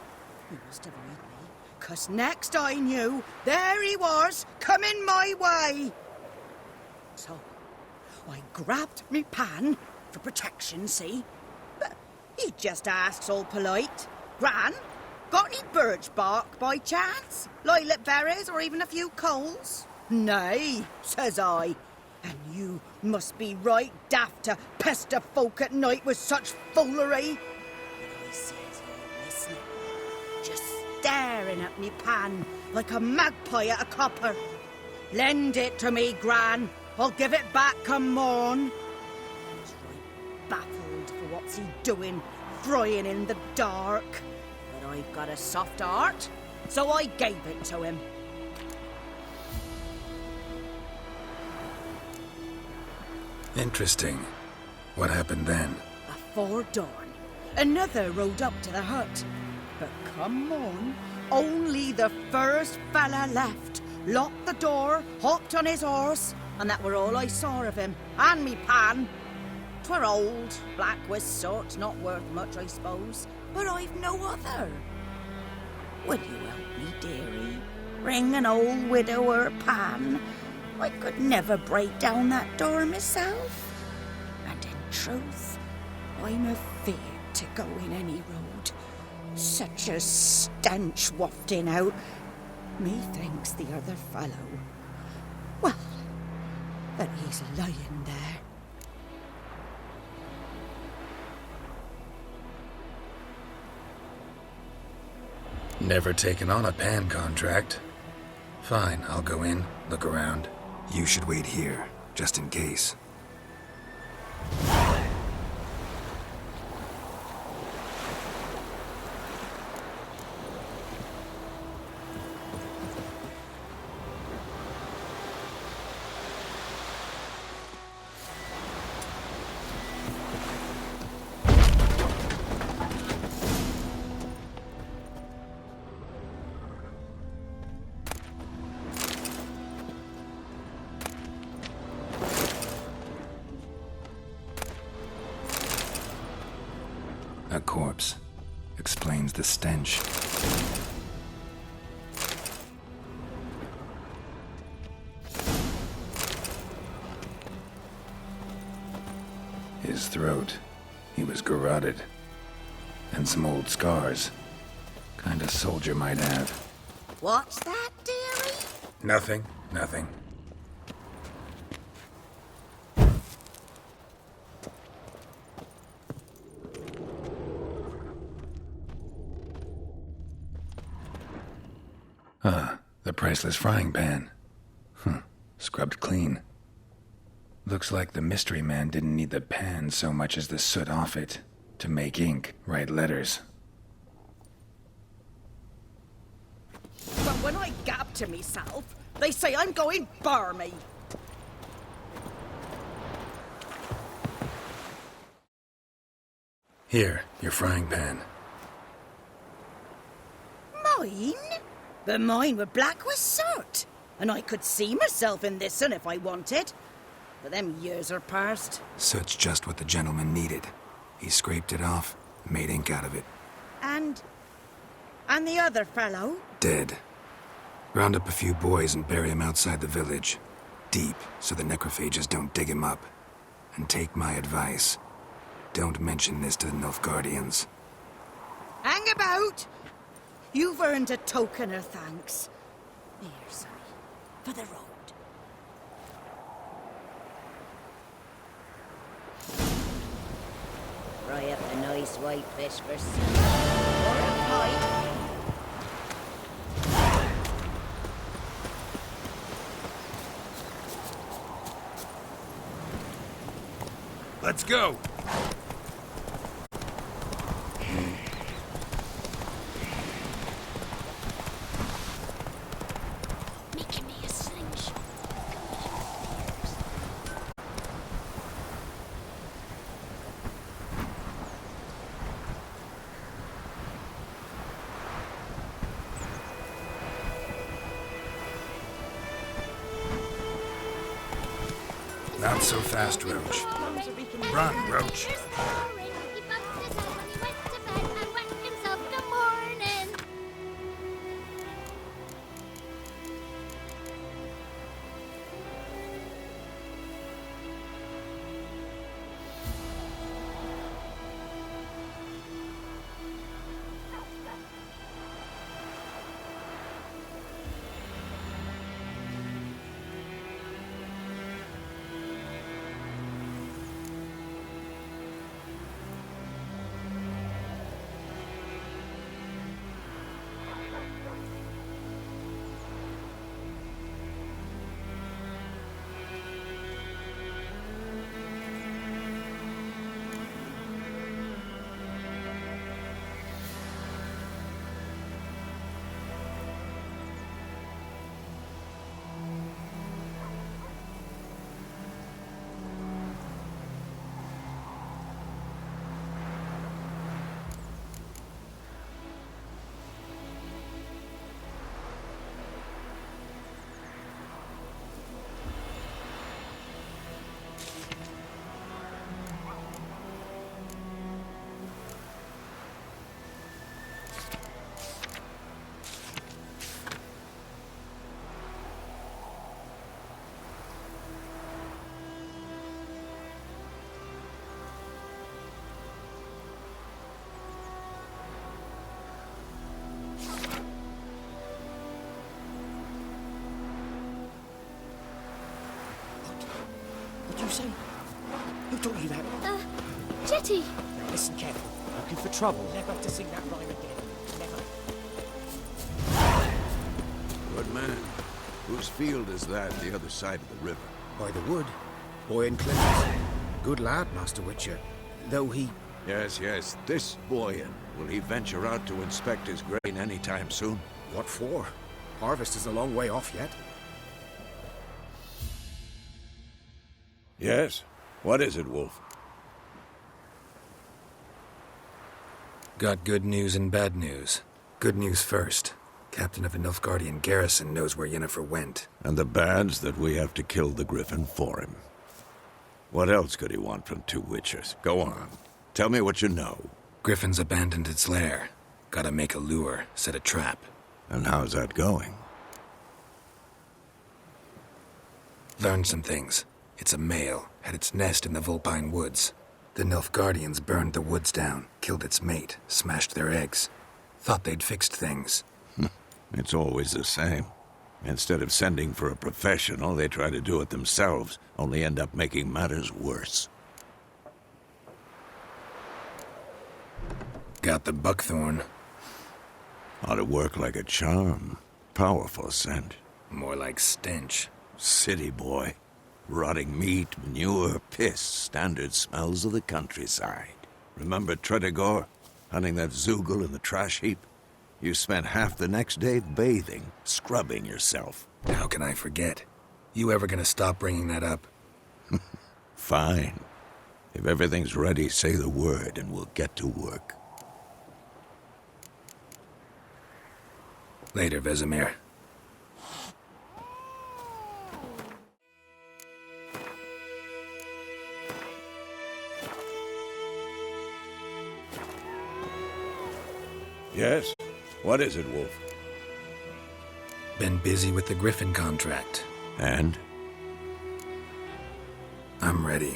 He must have read me, 'cause next I knew, there he was, coming my way. So, I grabbed me pan, for protection, see? But he just asks all polite. Gran, got any birch bark by chance? Lilac berries or even a few coals? Nay, says I. And you must be right daft to pester folk at night with such foolery. But I says, listening, just staring at me pan like a magpie at a copper. Lend it to me, Gran. I'll give it back come morn. Baffled for what's he doing, frying in the dark. But I've got a soft heart, so I gave it to him. Interesting. What happened then? Afore dawn, another rode up to the hut. But come morn, only the first fella left. Locked the door, hopped on his horse, and that were all I saw of him, and me pan. 'Twere old, black with soot, not worth much, I suppose, but I've no other. Will you help me, dearie? Bring an old widower pan. I could never break down that door myself. And in truth, I'm afeard to go in any road. Such a stench wafting out. Methinks the other fellow, well, that he's lying there. Never taken on a pan contract. Fine, I'll go in, look around. You should wait here, just in case. A corpse. Explains the stench. His throat. He was garroted. And some old scars. Kind of soldier might have. What's that, dearie? Nothing. Nothing. The priceless frying pan. Scrubbed clean. Looks like the mystery man didn't need the pan so much as the soot off it to make ink, write letters. But when I gab to myself, they say I'm going barmy. Here, your frying pan. Mine? But mine were black with soot. And I could see myself in this one if I wanted. But them years are past. Soot's just what the gentleman needed. He scraped it off, made ink out of it. And the other fellow? Dead. Round up a few boys and bury him outside the village. Deep, so the necrophages don't dig him up. And take my advice. Don't mention this to the Nilfgaardians. Hang about! You've earned a token of thanks. Here, sonny, for the road. Fry up a nice white fish for Or a pie. Let's go! Making me a slingshot. Not so fast, Roach. Run, Roach. What'd you say? Who taught you that? Jetty! Now listen carefully. Looking for trouble. Never to sing that rhyme again. Never. Good man. Whose field is that the other side of the river? By the wood. Boyan Clemens. Good lad, Master Witcher. Though he... Yes, yes. This Boyan. Will he venture out to inspect his grain any time soon? What for? Harvest is a long way off yet. Yes? What is it, Wolf? Got good news and bad news. Good news first. Captain of the Nilfgaardian garrison knows where Yennefer went. And the bad's that we have to kill the Griffin for him. What else could he want from two witchers? Go on. Tell me what you know. Griffin's abandoned its lair. Gotta make a lure, set a trap. And how's that going? Learned some things. It's a male, had its nest in the Vulpine Woods. The Nilfgaardians burned the woods down, killed its mate, smashed their eggs. Thought they'd fixed things. It's always the same. Instead of sending for a professional, they try to do it themselves, only end up making matters worse. Got the buckthorn. Ought to work like a charm. Powerful scent. More like stench. City boy. Rotting meat, manure, piss, standard smells of the countryside. Remember Tretogor? Hunting that Zoogle in the trash heap? You spent half the next day bathing, scrubbing yourself. How can I forget? You ever gonna stop bringing that up? Fine. If everything's ready, say the word and we'll get to work. Later, Vesemir. Yes? What is it, Wolf? Been busy with the Griffin contract. And? I'm ready.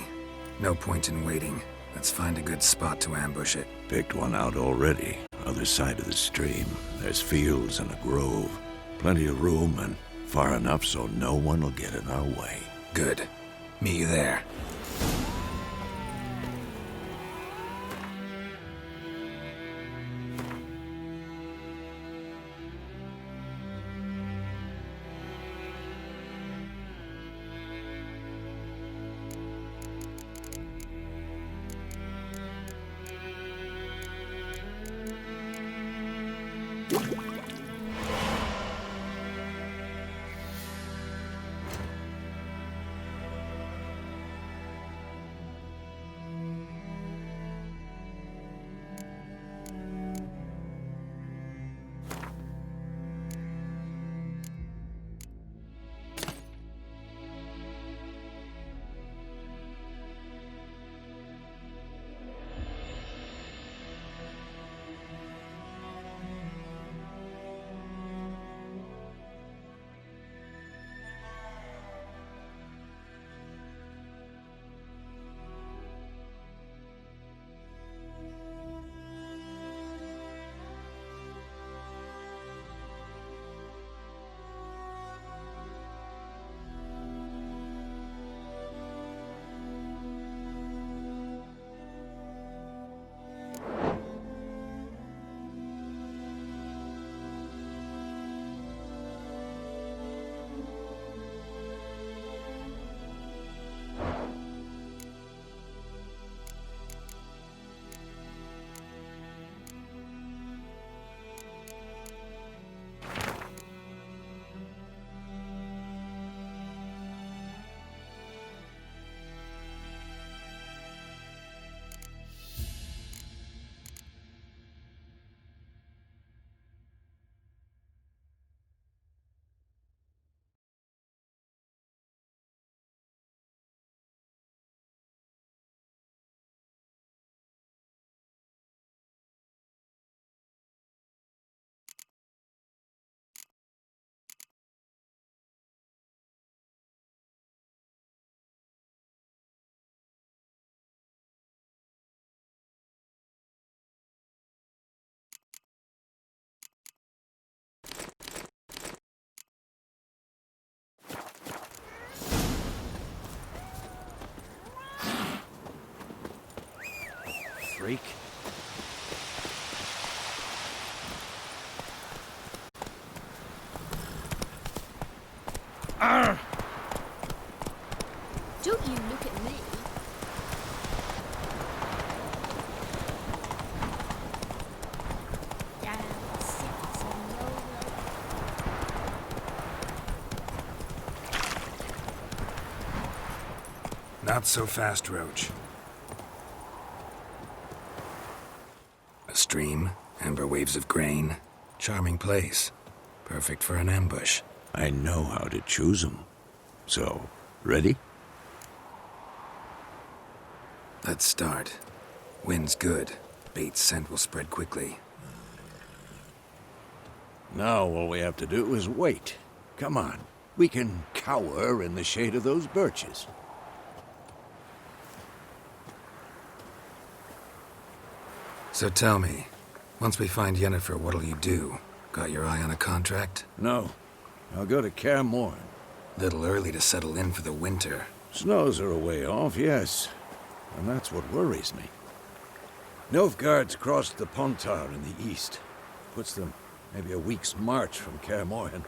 No point in waiting. Let's find a good spot to ambush it. Picked one out already. Other side of the stream. There's fields and a grove. Plenty of room and far enough so no one will get in our way. Good. Meet you there. Freak. Arr! Don't you look at me. Not so fast, Roach. A stream, amber waves of grain. Charming place. Perfect for an ambush. I know how to choose them. So, ready? Let's start. Wind's good. bait's scent will spread quickly. Now all we have to do is wait. Come on. We can cower in the shade of those birches. So tell me, once we find Yennefer, what'll you do? Got your eye on a contract? No. I'll go to Kaer Morhen. Little early to settle in for the winter. Snows are a way off, yes. And that's what worries me. Nilfgaard's crossed the Pontar in the east. Puts them maybe a week's march from Kaer Morhen.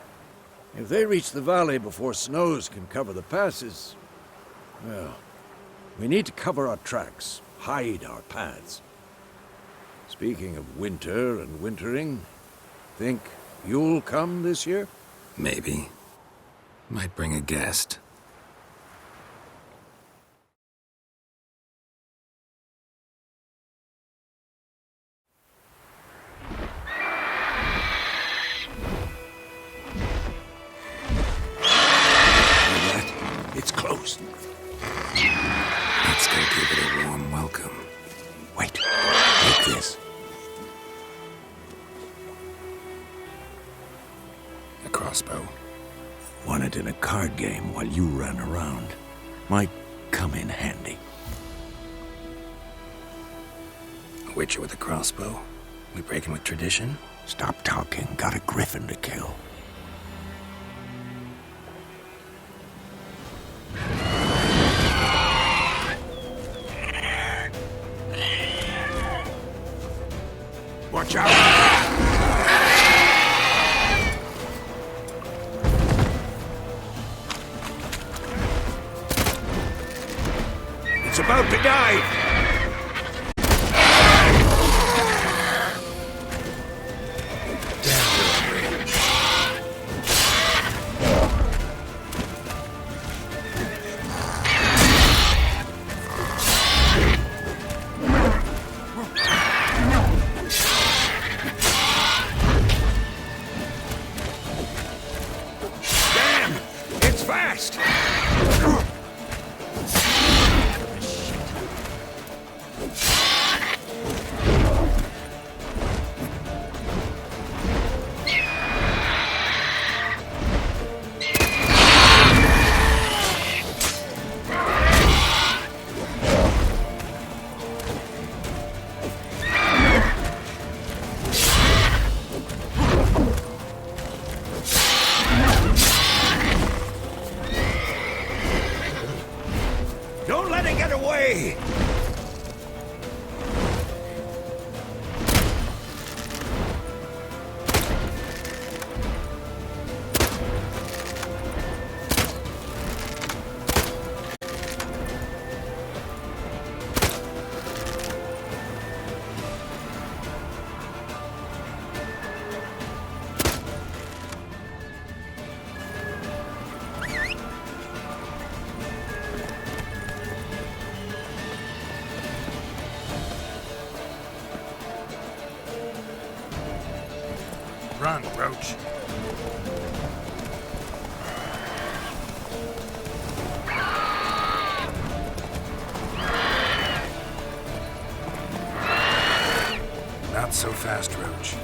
If they reach the valley before snows can cover the passes, well, we need to cover our tracks, hide our paths. Speaking of winter and wintering, think you'll come this year? Maybe. Might bring a guest. It's close. Let's go give it a warm welcome. Wait. Take this. A crossbow. Won it in a card game while you ran around. Might come in handy. A witcher with a crossbow? We breaking with tradition? Stop talking. Got a griffin to kill. Watch out! It's about to die! Don't let it get away! Run, Roach. Not so fast, Roach.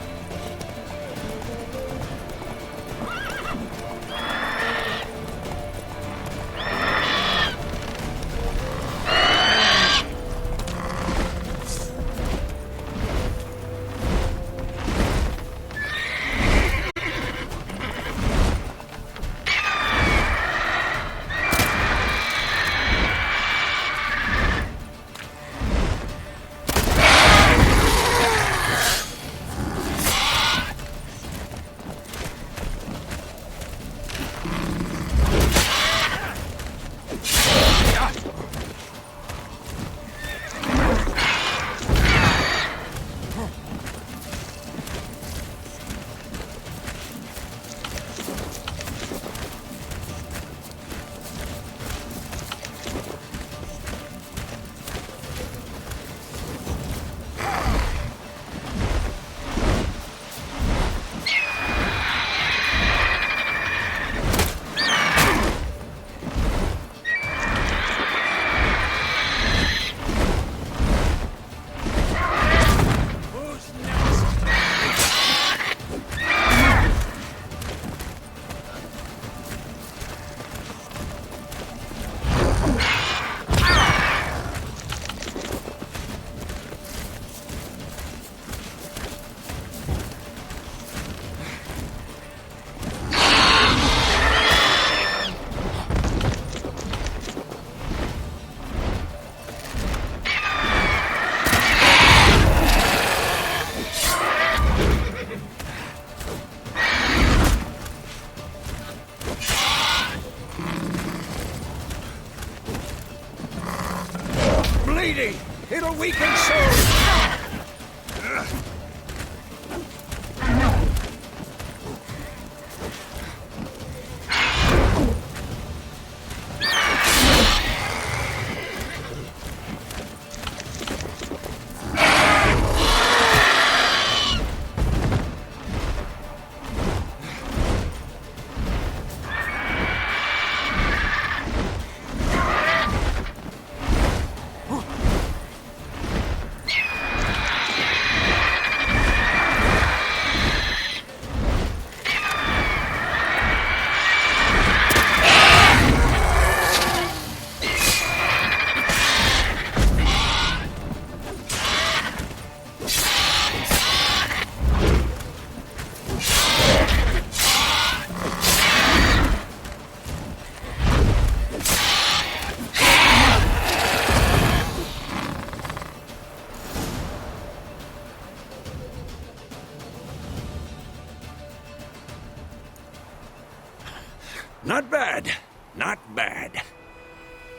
Not bad. Not bad.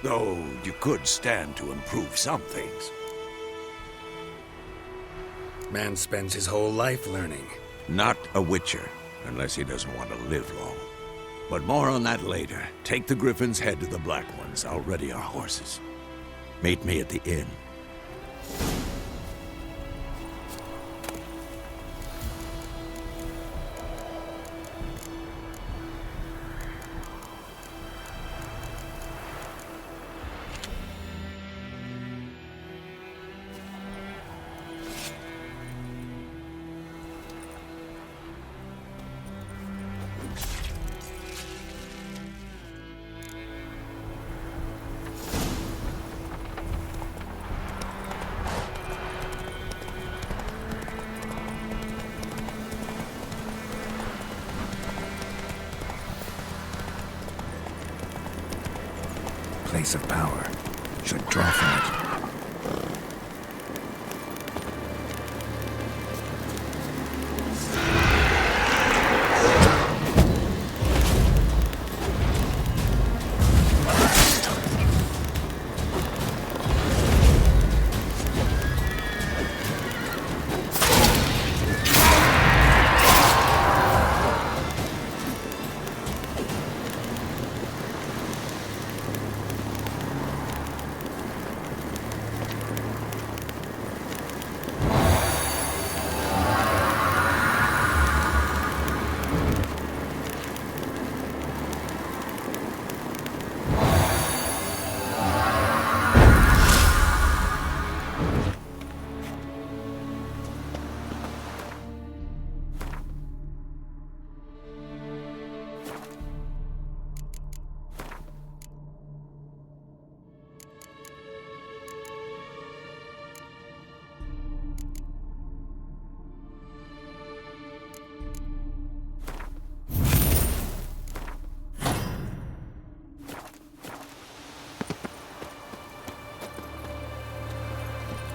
Though you could stand to improve some things. Man spends his whole life learning. Not a witcher, unless he doesn't want to live long. But more on that later. Take the Griffin's head to the Black Ones. I'll ready our horses. Meet me at the inn. Place of power. Should draw from it.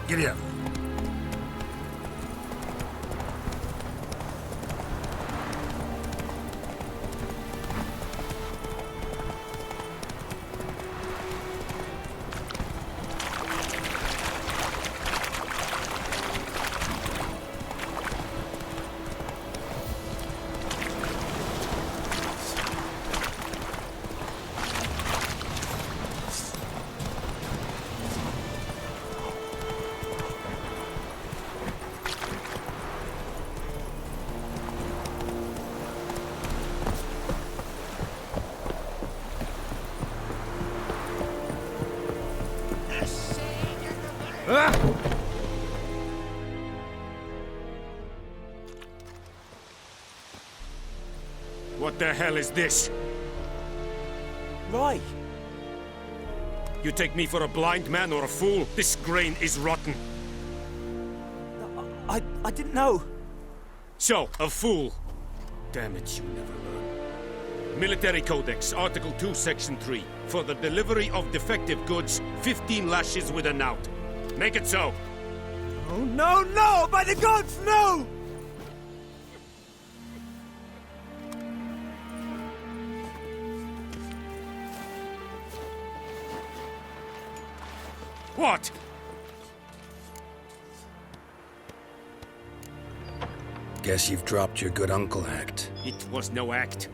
Giddy up. What the hell is this? Right. You take me for a blind man or a fool? This grain is rotten. I didn't know. So, a fool. Damn it, you never learn. Military Codex, Article 2, Section 3. For the delivery of defective goods, 15 lashes with a knout. Make it so. Oh, no, no! By the gods, no! What? Guess you've dropped your good uncle act. It was no act.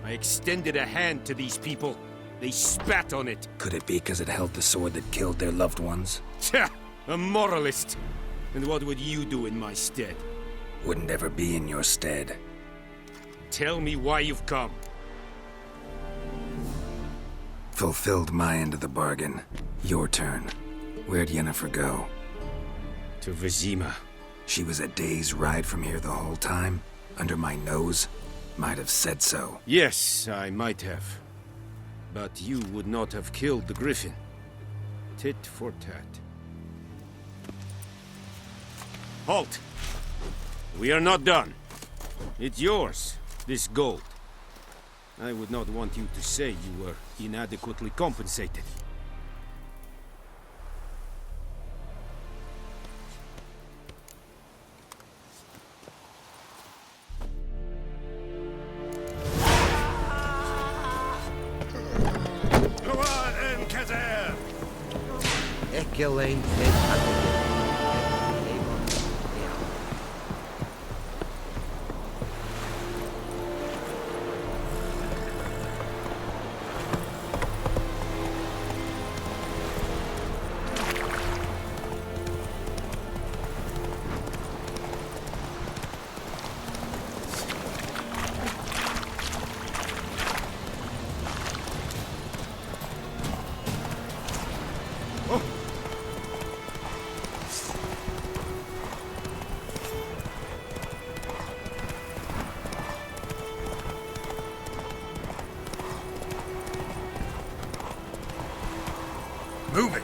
I extended a hand to these people. They spat on it. Could it be because it held the sword that killed their loved ones? Tja, a moralist. And what would you do in my stead? Wouldn't ever be in your stead. Tell me why you've come. Fulfilled my end of the bargain. Your turn. Where'd Yennefer go? To Vizima. She was a day's ride from here the whole time? Under my nose? Might have said so. Yes, I might have. But you would not have killed the Griffin. Tit for tat. Halt! We are not done. It's yours, this gold. I would not want you to say you were inadequately compensated. Gillane Move it!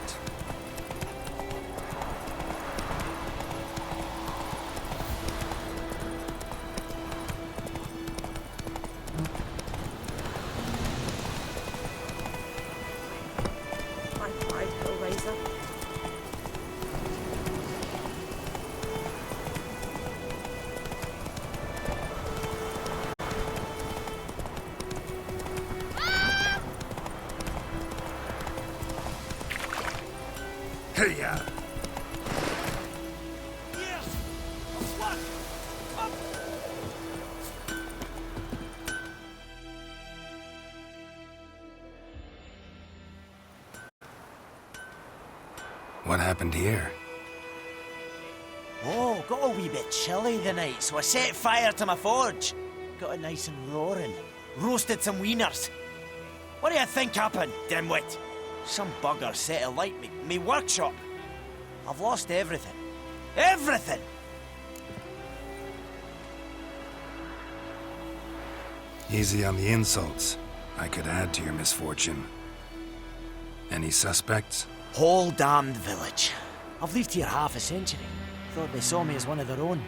Hey-ya! What happened here? Oh, got a wee bit chilly the night, so I set fire to my forge. Got it nice and roaring. Roasted some wieners. What do you think happened, dimwit? Some bugger set alight me workshop. I've lost everything. Everything! Easy on the insults. I could add to your misfortune. Any suspects? Whole damned village. I've lived here half a century. Thought they saw me as one of their own.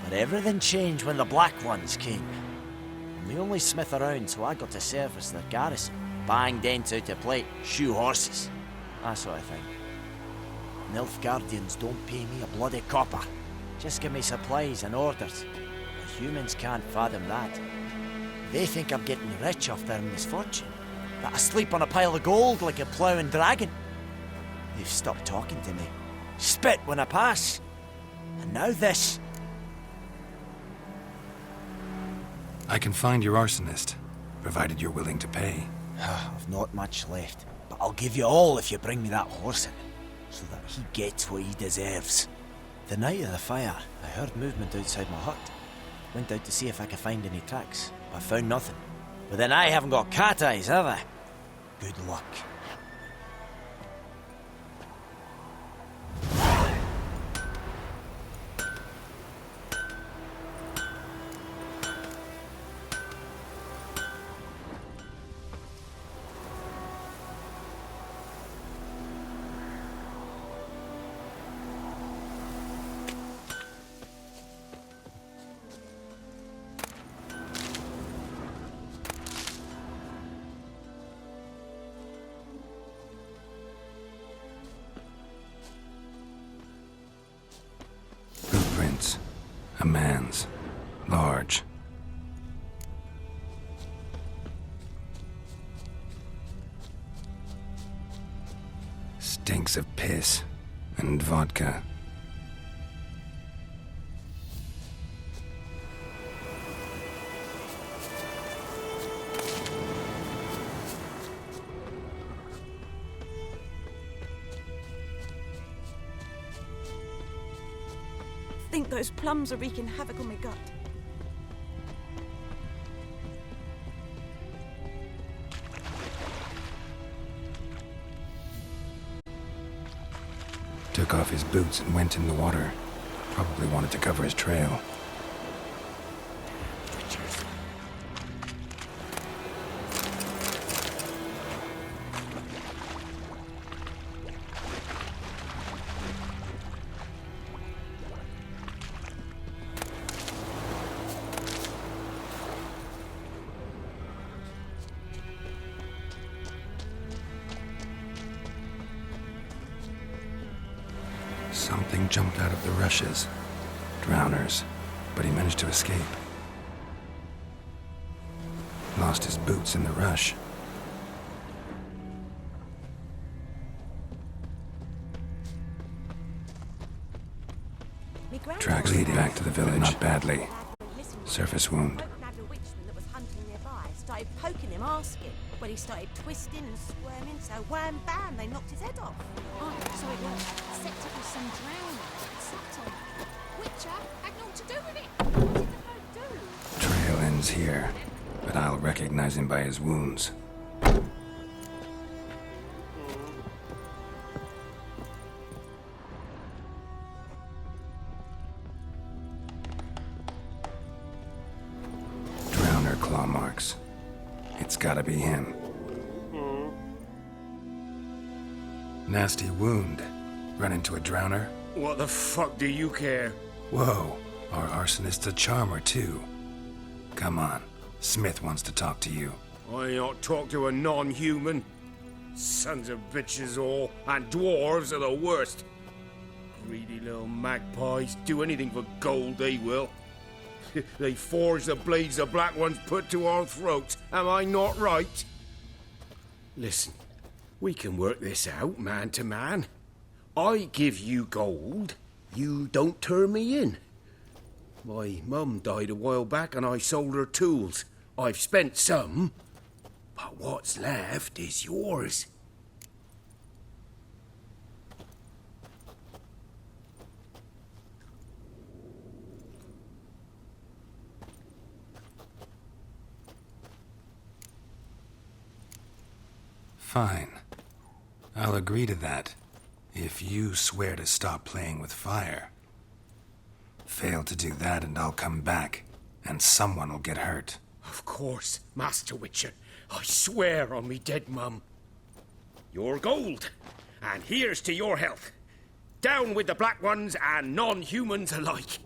But everything changed when the Black Ones came. I'm the only smith around, so I got to service their garrison. Bang dents out of plate, shoe horses. That sort of thing. Nilfgaardians don't pay me a bloody copper. Just give me supplies and orders. The humans can't fathom that. They think I'm getting rich off their misfortune. That I sleep on a pile of gold like a ploughing dragon. They've stopped talking to me. Spit when I pass. And now this. I can find your arsonist, provided you're willing to pay. I've not much left, but I'll give you all if you bring me that horse in, so that he gets what he deserves. The night of the fire, I heard movement outside my hut. Went out to see if I could find any tracks, but found nothing. But then I haven't got cat eyes, have I? Good luck. Footprints. A man's. Large. Stinks of piss and vodka. I think those plums are wreaking havoc on my gut. Took off his boots and went in the water. Probably wanted to cover his trail. Something jumped out of the rushes. Drowners. But he managed to escape. Lost his boots in the rush. Tracks lead back to the village. Not badly. Surface wound. Started poking him, asking. When he started twisting and squirming, so wham bam, they knocked his head off. Oh, so it was set up with some drowning. Sat on. Witcher had naught to do with it. What did the folk do? Trail ends here, but I'll recognize him by his wounds. Drowner claw marks. It's gotta be him. Nasty wound. Run into a drowner? What the fuck do you care? Whoa, our arsonist's a charmer too. Come on, Smith wants to talk to you. I ain't not talk to a non-human. Sons of bitches all, and dwarves are the worst. Greedy little magpies, do anything for gold they will. They forge the blades the Black Ones put to our throats. Am I not right? Listen, we can work this out man to man. I give you gold, you don't turn me in. My mum died a while back and I sold her tools. I've spent some, but what's left is yours. Fine. I'll agree to that, if you swear to stop playing with fire. Fail to do that and I'll come back, and someone will get hurt. Of course, Master Witcher. I swear on me dead mum. Your gold, and here's to your health. Down with the Black Ones and non-humans alike.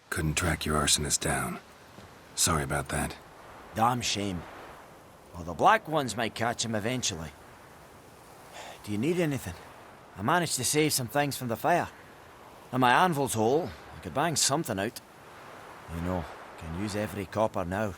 Couldn't track your arsonist down. Sorry about that. Damn shame. Well, the Black Ones might catch him eventually. Do you need anything? I managed to save some things from the fire. And my anvil's whole. I could bang something out. You know, can use every copper now.